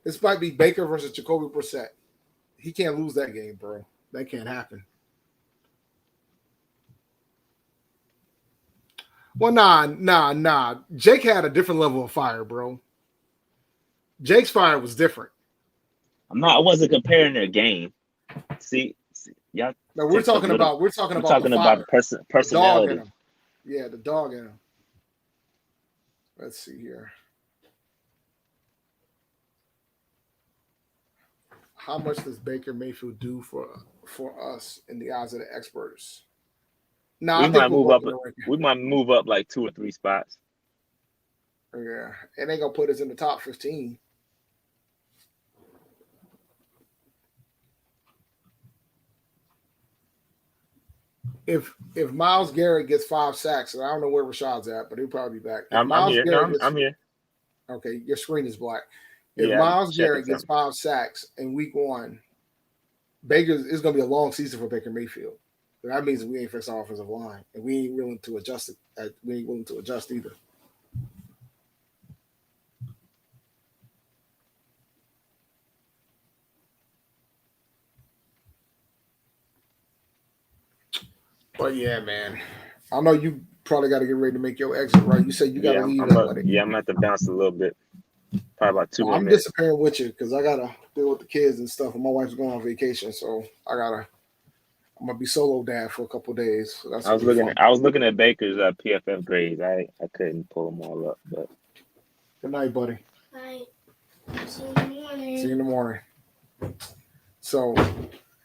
This might be Baker versus Jacoby Brissett. He can't lose that game, bro. That can't happen. Well, nah. Jake had a different level of fire, bro. Jake's fire was different. I wasn't comparing their game. See y'all. No, we're talking about personality. The dog in him. Yeah, the dog in him. Let's see here. How much does Baker Mayfield do for us in the eyes of the experts? No, we might move up like 2 or 3 spots. Yeah, and they gonna put us in the top 15. If Myles Garrett gets 5 sacks, and I don't know where Rashad's at, but he'll probably be back. I'm here. I'm here. Okay, your screen is black. If Myles Garrett gets 5 sacks in week 1, it's going to be a long season for Baker Mayfield. But that means we ain't fixed our offensive line, and we ain't willing to adjust it. We ain't willing to adjust either. But yeah, man, I know you probably got to get ready to make your exit, right? You said you got to leave. I'm going to have to bounce a little bit. Probably about 2 more minutes. I'm disappearing with you because I got to deal with the kids and stuff. And my wife's going on vacation, so I'm going to be solo dad for a couple of days. So I was looking at Baker's PFF grades. I couldn't pull them all up. But good night, buddy. Night. See you in the morning. See you in the morning. So,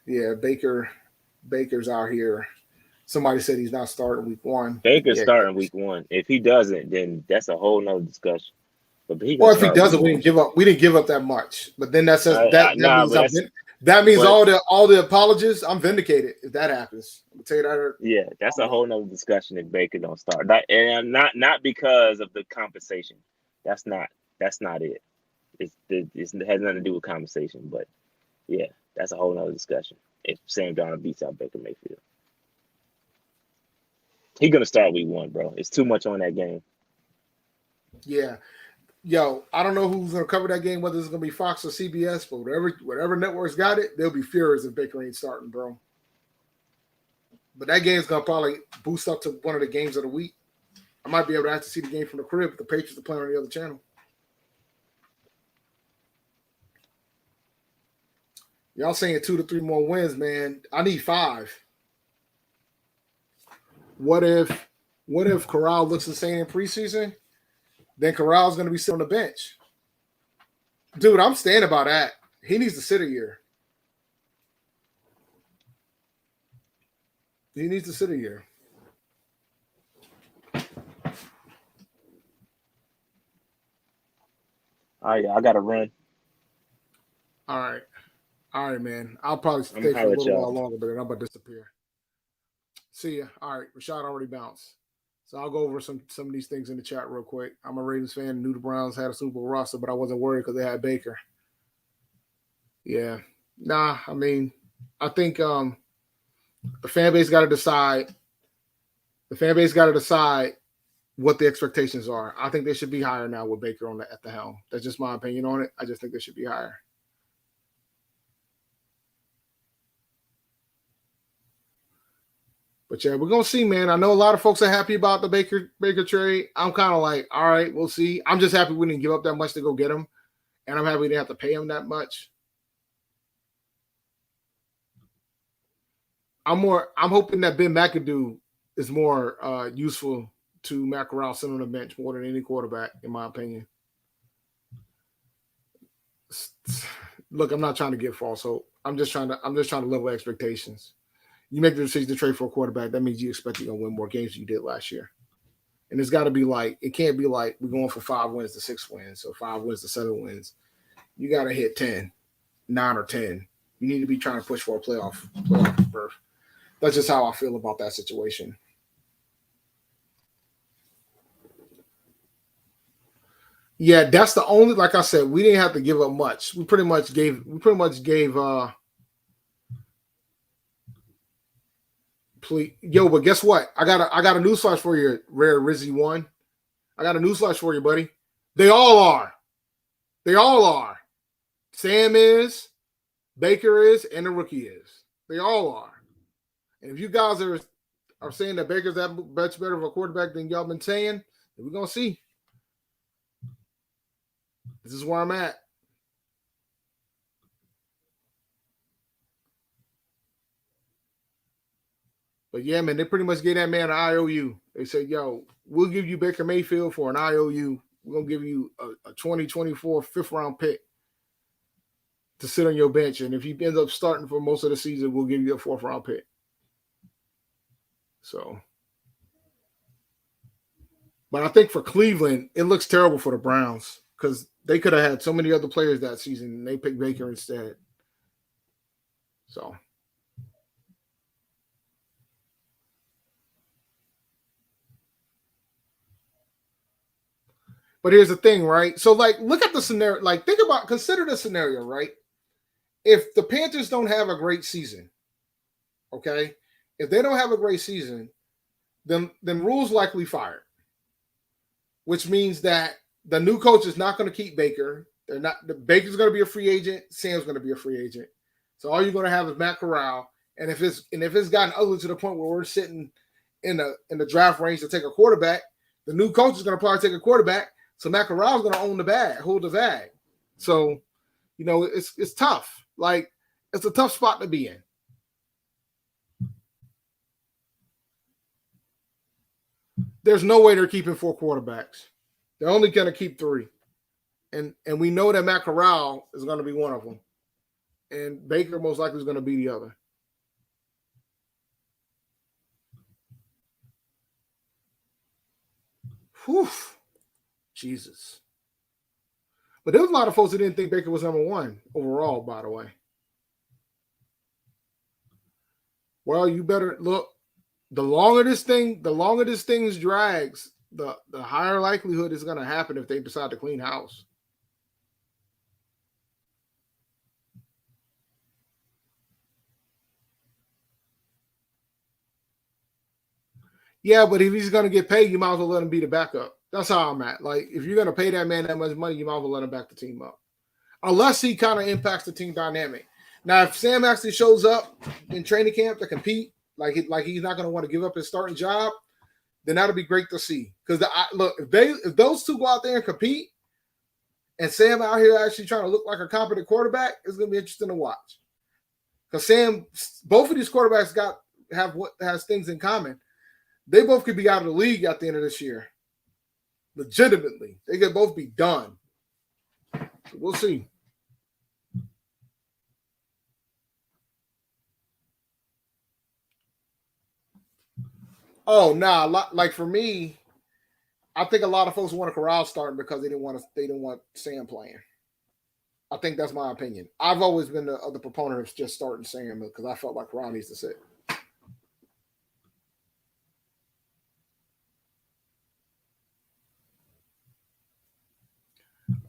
yeah, Baker's out here. Somebody said he's not starting week 1. Baker's starting week 1. If he doesn't, then that's a whole nother discussion. But if he doesn't, we didn't give up that much. But then that says that means all the apologies. I'm vindicated if that happens. I'll tell you that. Yeah, that's a whole nother discussion if Baker don't start. And not because of the compensation. That's not it. It has nothing to do with compensation. But yeah, that's a whole nother discussion. If Sam Darnold beats out Baker Mayfield. He's gonna start week 1, bro. It's too much on that game. Yeah. Yo, I don't know who's gonna cover that game, whether it's gonna be Fox or CBS, but whatever network's got it, they'll be furious if Baker ain't starting, bro. But that game's gonna probably boost up to one of the games of the week. I might be able to have to see the game from the crib if the Patriots are playing on the other channel. Y'all saying 2 to 3 more wins, man. I need 5. What if Corral looks insane in preseason? Then Corral's going to be sitting on the bench. Dude, I'm standing by that. He needs to sit a year. He needs to sit a year. Oh, yeah, I got to run. All right, man. I'll probably stay for a little while longer, but then I'm about to disappear. See ya. All right, Rashad already bounced. So I'll go over some of these things in the chat real quick. I'm a Ravens fan. Knew the Browns had a Super Bowl roster, but I wasn't worried because they had Baker. Yeah. Nah, I mean, I think the fan base got to decide. The fan base got to decide what the expectations are. I think they should be higher now with Baker at the helm. That's just my opinion on it. I just think they should be higher. But yeah, we're gonna see, man. I know a lot of folks are happy about the Baker trade. I'm kind of like, all right, we'll see. I'm just happy we didn't give up that much to go get him, and I'm happy we didn't have to pay him that much. I'm hoping that Ben McAdoo is more useful to Matt Corral sitting on the bench more than any quarterback, in my opinion. Look, I'm not trying to get false hope. I'm just trying to level expectations. You make the decision to trade for a quarterback, that means you expect you're going to win more games than you did last year. And it's got to be like, it can't be like we're going for 5 wins to 6 wins, or 5 wins to 7 wins. You got to hit 10, 9 or 10. You need to be trying to push for a playoff berth. That's just how I feel about that situation. Yeah, that's the only, like I said, we didn't have to give up much. We pretty much gave but guess what? I got a newsflash for you, Rare Rizzy One. I got a newsflash for you, buddy. They all are. They all are. Sam is, Baker is, and the rookie is. They all are. And if you guys are saying that Baker's that much better of a quarterback than y'all been saying, then we're gonna see. This is where I'm at. But yeah, man, they pretty much gave that man an IOU. They said, yo, we'll give you Baker Mayfield for an IOU. We're going to give you a 2024 fifth-round pick to sit on your bench. And if he ends up starting for most of the season, we'll give you a 4th-round pick. So. But I think for Cleveland, it looks terrible for the Browns because they could have had so many other players that season, and they picked Baker instead. So. But here's the thing, right? So, like, look at the scenario. Like, consider the scenario, right? If the Panthers don't have a great season, okay? If they don't have a great season, then Rhule's likely fired, which means that the new coach is not going to keep Baker. Baker's going to be a free agent. Sam's going to be a free agent. So all you're going to have is Matt Corral. And if it's gotten ugly to the point where we're sitting in the draft range to take a quarterback, the new coach is going to probably take a quarterback. So Matt Corral's going to hold the bag. So, you know, it's tough. Like, it's a tough spot to be in. There's no way they're keeping 4 quarterbacks. They're only going to keep 3. And we know that Matt Corral is going to be one of them. And Baker most likely is going to be the other. Whew. Jesus. But there was a lot of folks that didn't think Baker was number 1 overall, by the way. Well, you better look. The longer this thing drags, the higher likelihood is going to happen if they decide to clean house. Yeah, but if he's going to get paid, you might as well let him be the backup. That's how I'm at. Like, if you're going to pay that man that much money, you might as well let him back the team up. Unless he kind of impacts the team dynamic. Now, if Sam actually shows up in training camp to compete, like he's not going to want to give up his starting job, then that'll be great to see. Because look, if those two go out there and compete, and Sam out here actually trying to look like a competent quarterback, it's going to be interesting to watch. Because both of these quarterbacks has things in common. They both could be out of the league at the end of this year. Legitimately. They could both be done. So we'll see. Oh, nah. Like for me, I think a lot of folks wanted Corral starting because they didn't want Sam playing. I think that's my opinion. I've always been the proponent of just starting Sam because I felt like Corral needs to sit.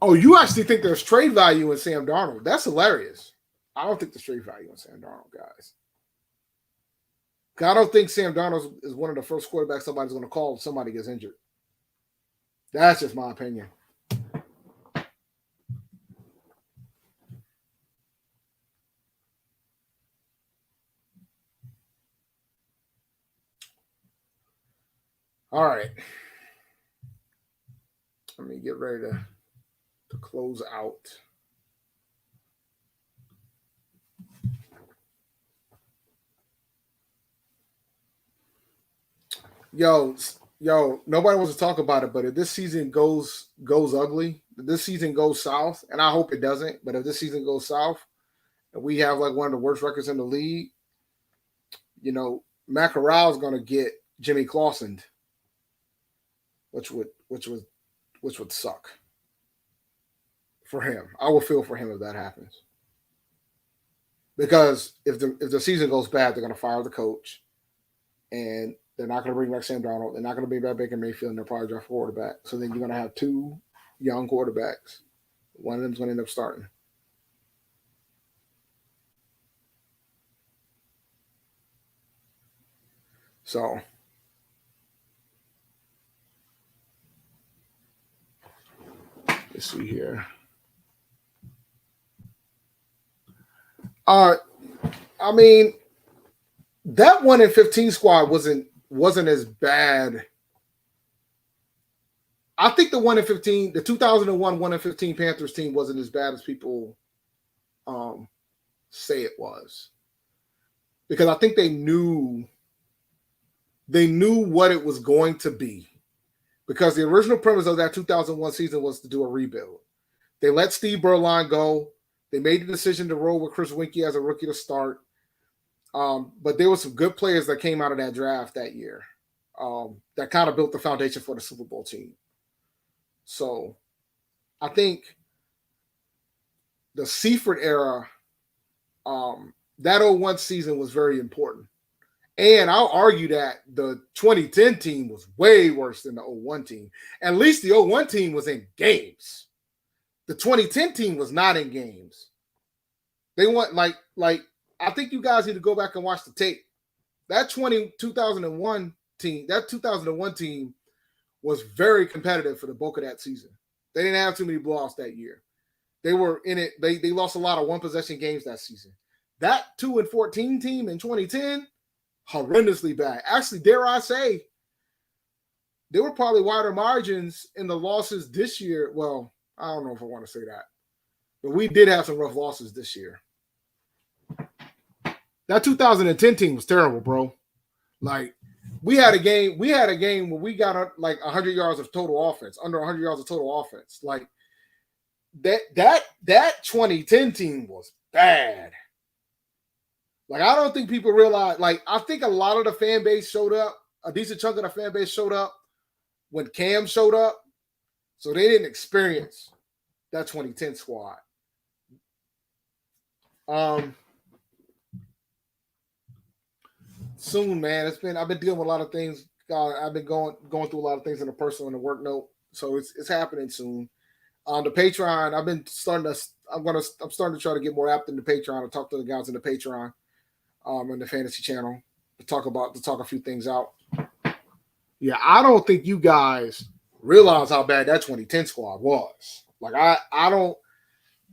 Oh, you actually think there's trade value in Sam Darnold? That's hilarious. I don't think there's trade value in Sam Darnold, guys. I don't think Sam Darnold is one of the first quarterbacks somebody's going to call if somebody gets injured. That's just my opinion. All right. Let me get ready to close out. Yo, nobody wants to talk about it, but if this season goes ugly, if this season goes south, and I hope it doesn't, but if this season goes south and we have like one of the worst records in the league, Matt Corral's going to get Jimmy Clausen, which would suck for him. I will feel for him if that happens. Because if the season goes bad, they're going to fire the coach, and they're not going to bring back Sam Darnold. They're not going to bring back Baker Mayfield, and they'll probably draft a quarterback. So then you're going to have two young quarterbacks. One of them's going to end up starting. So let's see here. I mean, that 1-15 squad wasn't as bad. I think the 1-15, the 2001 1-15 Panthers team wasn't as bad as people say it was, because I think they knew what it was going to be, because the original premise of that 2001 season was to do a rebuild. They let Steve Berline go. They made the decision to roll with Chris Winkie as a rookie to start. But there were some good players that came out of that draft that year that kind of built the foundation for the Super Bowl team. So I think the Seifert era, that 01 season was very important. And I'll argue that the 2010 team was way worse than the 01 team. At least the 01 team was in games. The 2010 team was not in games. They want like I think you guys need to go back and watch the tape. That 2001 team was very competitive for the bulk of that season. They didn't have too many blowouts that year. They were in it. They lost a lot of one-possession games that season. That 2-14 team in 2010, horrendously bad. Actually, dare I say, there were probably wider margins in the losses this year. Well, I don't know if I want to say that, but we did have some rough losses this year. That 2010 team was terrible, bro. Like, we had a game where we got like 100 yards of total offense, under 100 yards of total offense. Like, that 2010 team was bad. Like, I don't think people realize, like, I think a lot of the fan base showed up, a decent chunk of the fan base showed up when Cam showed up. So they didn't experience that 2010 squad. Soon, man. I've been dealing with a lot of things. I've been going through a lot of things in the personal and the work note. So it's happening soon. The Patreon, I'm starting to try to get more apt in the Patreon and talk to the guys in the Patreon, and the fantasy channel to talk a few things out. Yeah, I don't think you guys realize how bad that 2010 squad was. Like, I don't.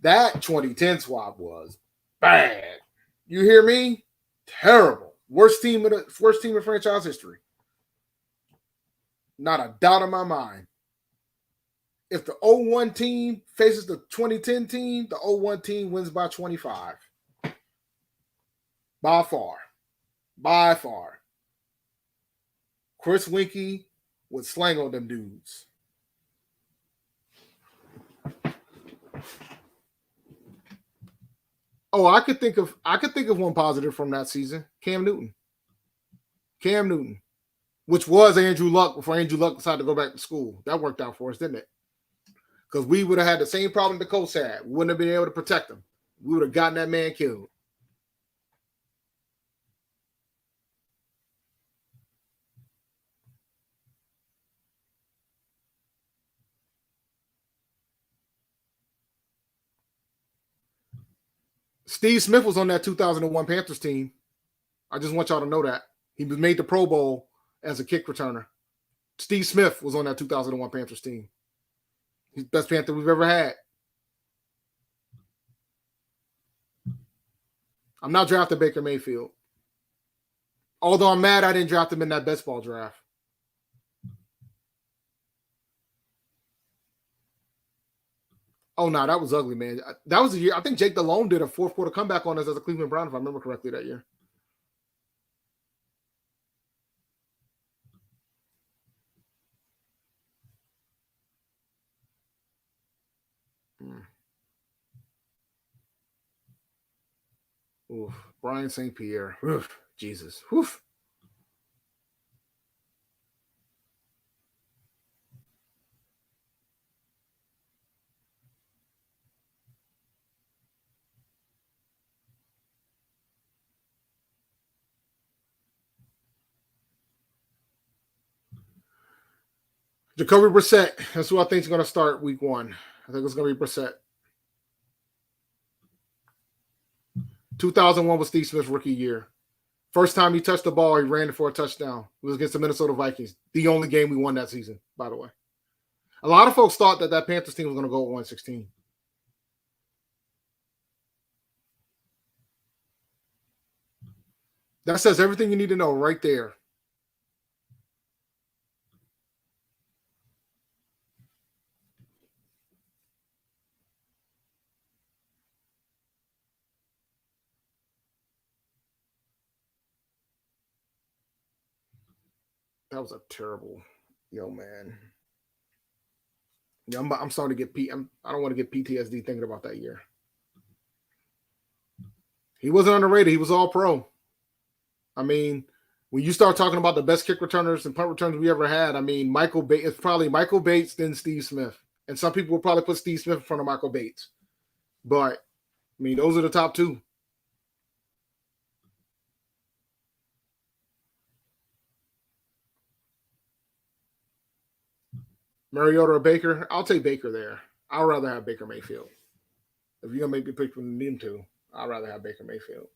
That 2010 squad was bad. You hear me? Terrible. Worst team in franchise history. Not a doubt in my mind. If the 01 team faces the 2010 team, the 01 team wins by 25. By far. By far. Chris Winkie would slang on them dudes. Oh, I could think of one positive from that season. Cam Newton, which was Andrew Luck before Andrew Luck decided to go back to school. That worked out for us, didn't it? Because we would have had the same problem the Colts had. We wouldn't have been able to protect him. We would have gotten that man killed. Steve Smith was on that 2001 Panthers team. I just want y'all to know that. He made the Pro Bowl as a kick returner. Steve Smith was on that 2001 Panthers team. He's the best Panther we've ever had. I'm not drafting Baker Mayfield. Although I'm mad I didn't draft him in that best ball draft. Oh, no, that was ugly, man. That was a year. I think Jake Delhomme did a fourth quarter comeback on us as a Cleveland Brown, if I remember correctly, that year. Oof. Brian St. Pierre. Oof. Jesus. Whew. Jacoby Brissett. That's who I think is going to start week 1. I think it's going to be Brissett. 2001 was Steve Smith's rookie year. First time he touched the ball, he ran it for a touchdown. It was against the Minnesota Vikings. The only game we won that season, by the way. A lot of folks thought that Panthers team was going to go at 116. That says everything you need to know right there. That was a terrible, man. Yeah, I'm starting to get I don't want to get PTSD thinking about that year. He wasn't underrated. He was all pro. I mean, when you start talking about the best kick returners and punt returners we ever had, I mean, Michael Bates, it's probably Michael Bates, then Steve Smith. And some people will probably put Steve Smith in front of Michael Bates. But, I mean, those are the top two. Mariota or Baker? I'll take Baker there. I'd rather have Baker Mayfield. If you're going to make me pick from them two, I'd rather have Baker Mayfield.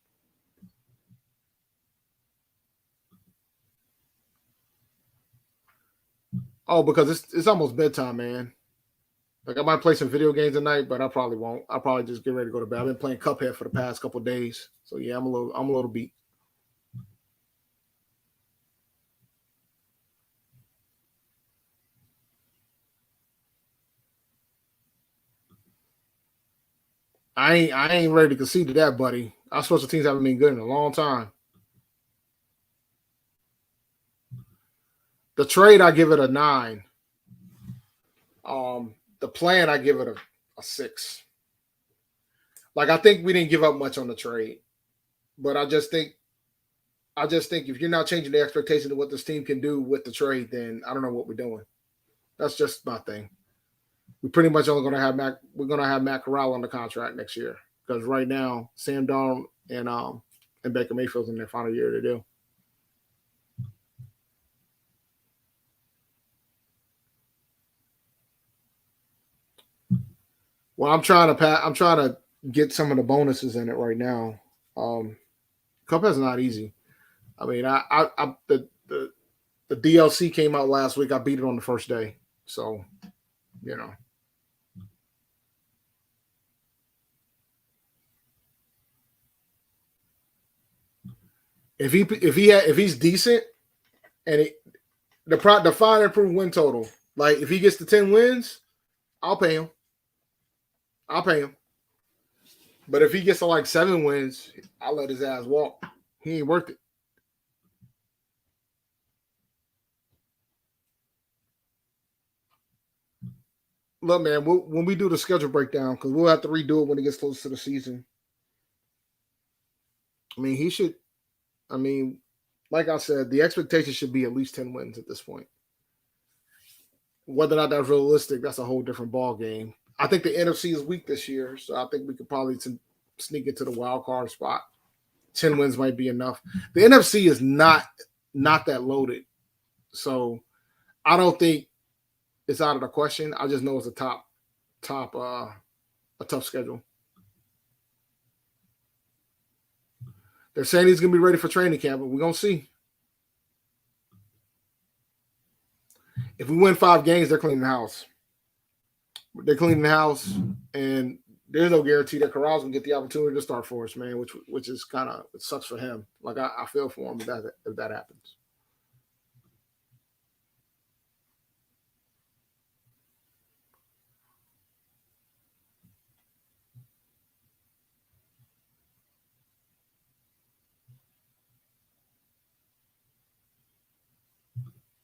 Oh, because it's almost bedtime, man. Like, I might play some video games tonight, but I probably won't. I'll probably just get ready to go to bed. I've been playing Cuphead for the past couple of days. So, yeah, I'm a little beat. I ain't ready to concede to that, buddy. Our special teams haven't been good in a long time. The trade, I give it a 9. The plan, I give it a 6. Like, I think we didn't give up much on the trade, but I just think if you're not changing the expectation of what this team can do with the trade, then I don't know what we're doing. That's just my thing. We pretty much only going to have Matt Corral on the contract next year because right now Sam Darnold and Baker Mayfield's in their final year to do. Well, I'm trying to get some of the bonuses in it right now. Cuphead's not easy. I mean, the DLC came out last week. I beat it on the first day, so If he's decent and the fine improved win total, like if he gets to 10 wins, I'll pay him. But if he gets to like 7 wins, I'll let his ass walk. He ain't worth it. Look, man, when we do the schedule breakdown, because we'll have to redo it when it gets close to the season. I mean, he should. I mean, like I said, the expectation should be at least 10 wins at this point. Whether or not that's realistic, that's a whole different ball game. I think the NFC is weak this year, so I think we could probably sneak into the wild card spot. 10 wins might be enough. The NFC is not that loaded, so I don't think it's out of the question. I just know it's a tough schedule. They're saying he's going to be ready for training camp, but we're going to see. If we win 5 games, they're cleaning the house. And there's no guarantee that Corral's going to get the opportunity to start for us, man, which is kind of – it sucks for him. Like, I feel for him if that happens.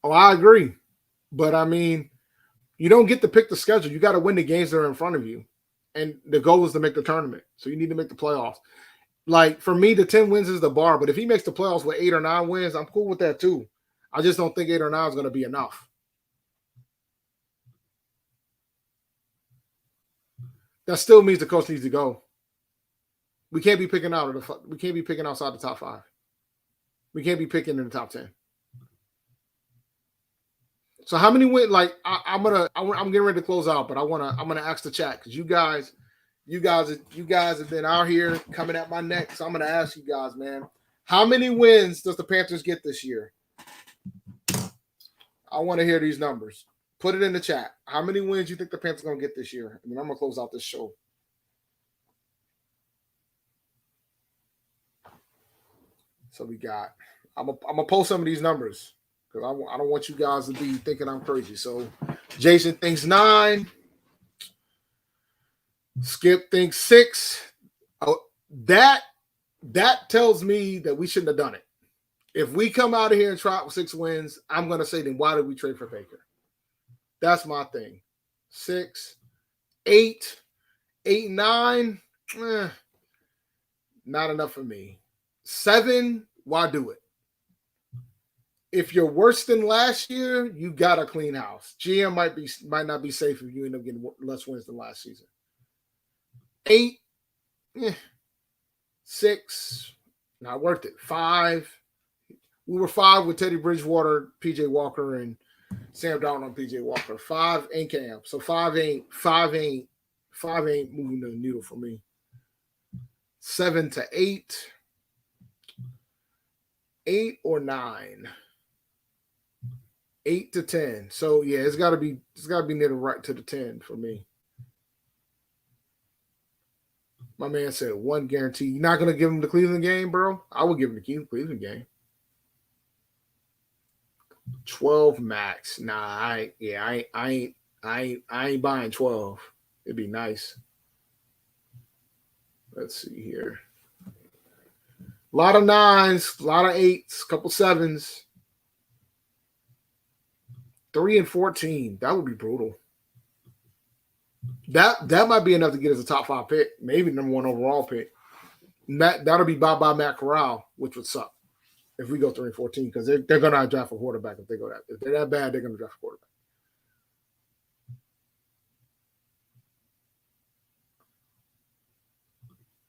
Oh, I agree. But, I mean, you don't get to pick the schedule. You got to win the games that are in front of you. And the goal is to make the tournament. So you need to make the playoffs. Like for me, the 10 wins is the bar. But if he makes the playoffs with 8 or 9 wins, I'm cool with that too. I just don't think 8 or 9 is going to be enough. That still means the coach needs to go. We can't be picking out of the. We can't be picking outside the top 5. We can't be picking in the top 10. So how many win? Like I'm getting ready to close out, but I'm gonna ask the chat because you guys have been out here coming at my neck. So I'm gonna ask you guys, man, how many wins does the Panthers get this year? I want to hear these numbers. Put it in the chat. How many wins you think the Panthers are gonna get this year? And then I'm gonna close out this show. So we got. I'm gonna post some of these numbers because I don't want you guys to be thinking I'm crazy. So Jason thinks 9. Skip thinks 6. Oh, that tells me that we shouldn't have done it. If we come out of here and try out with 6 wins, I'm gonna say then why did we trade for Baker? That's my thing. 6, 8, 8, 9, not enough for me. 7, why do it? If you're worse than last year, you got a clean house. GM might not be safe if you end up getting less wins than last season. 8, 6, not worth it. 5, we were 5 with Teddy Bridgewater, PJ Walker, and Sam Darnold and PJ Walker. 5 ain't Cam, so 5 ain't moving the needle for me. 7 to 8, 8 or 9. 8 to 10. So yeah, it's gotta be near the right to the 10 for me. My man said 1 guarantee. You're not gonna give him the Cleveland game, bro? I would give him the Cleveland game. 12 max. Nah, I ain't buying 12. It'd be nice. Let's see here. A lot of 9s, a lot of 8s, couple 7s. 3 and 14. That would be brutal. That might be enough to get us a top 5 pick, maybe number 1 overall pick. That'll be bye Matt Corral, which would suck if we go 3 and 14 because they're gonna draft a quarterback if they go that. If they're that bad, they're gonna draft a quarterback.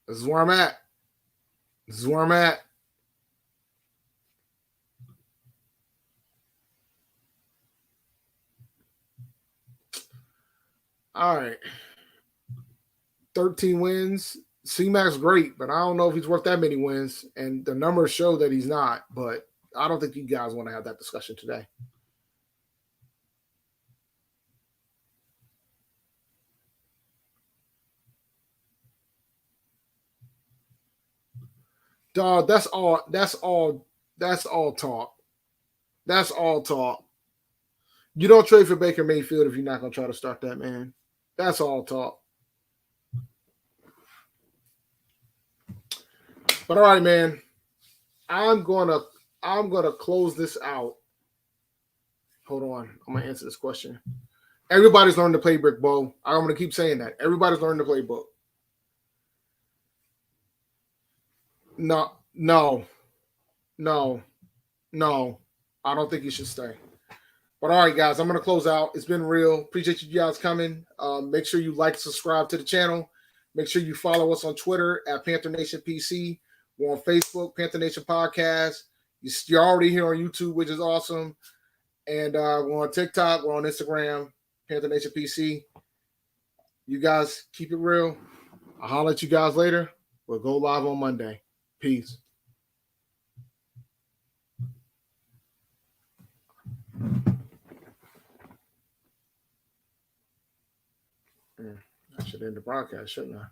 This is where I'm at. All right. 13 wins. C-Mac's great, but I don't know if he's worth that many wins. And the numbers show that he's not, but I don't think you guys want to have that discussion today. Dog, that's all talk. That's all talk. You don't trade for Baker Mayfield if you're not gonna try to start that man. That's all talk. But all right, man. I'm gonna close this out. Hold on. I'm gonna answer this question. Everybody's learned the playbook, Bo. I'm gonna keep saying that. Everybody's learned the playbook. No. I don't think you should stay. But all right, guys, I'm going to close out. It's been real. Appreciate you guys coming. Make sure you like, subscribe to the channel. Make sure you follow us on Twitter at Panther Nation PC. We're on Facebook, Panther Nation Podcast. You're already here on YouTube, which is awesome. And we're on TikTok. We're on Instagram, Panther Nation PC. You guys keep it real. I'll holler at you guys later. We'll go live on Monday. Peace. I should end the broadcast, shouldn't I?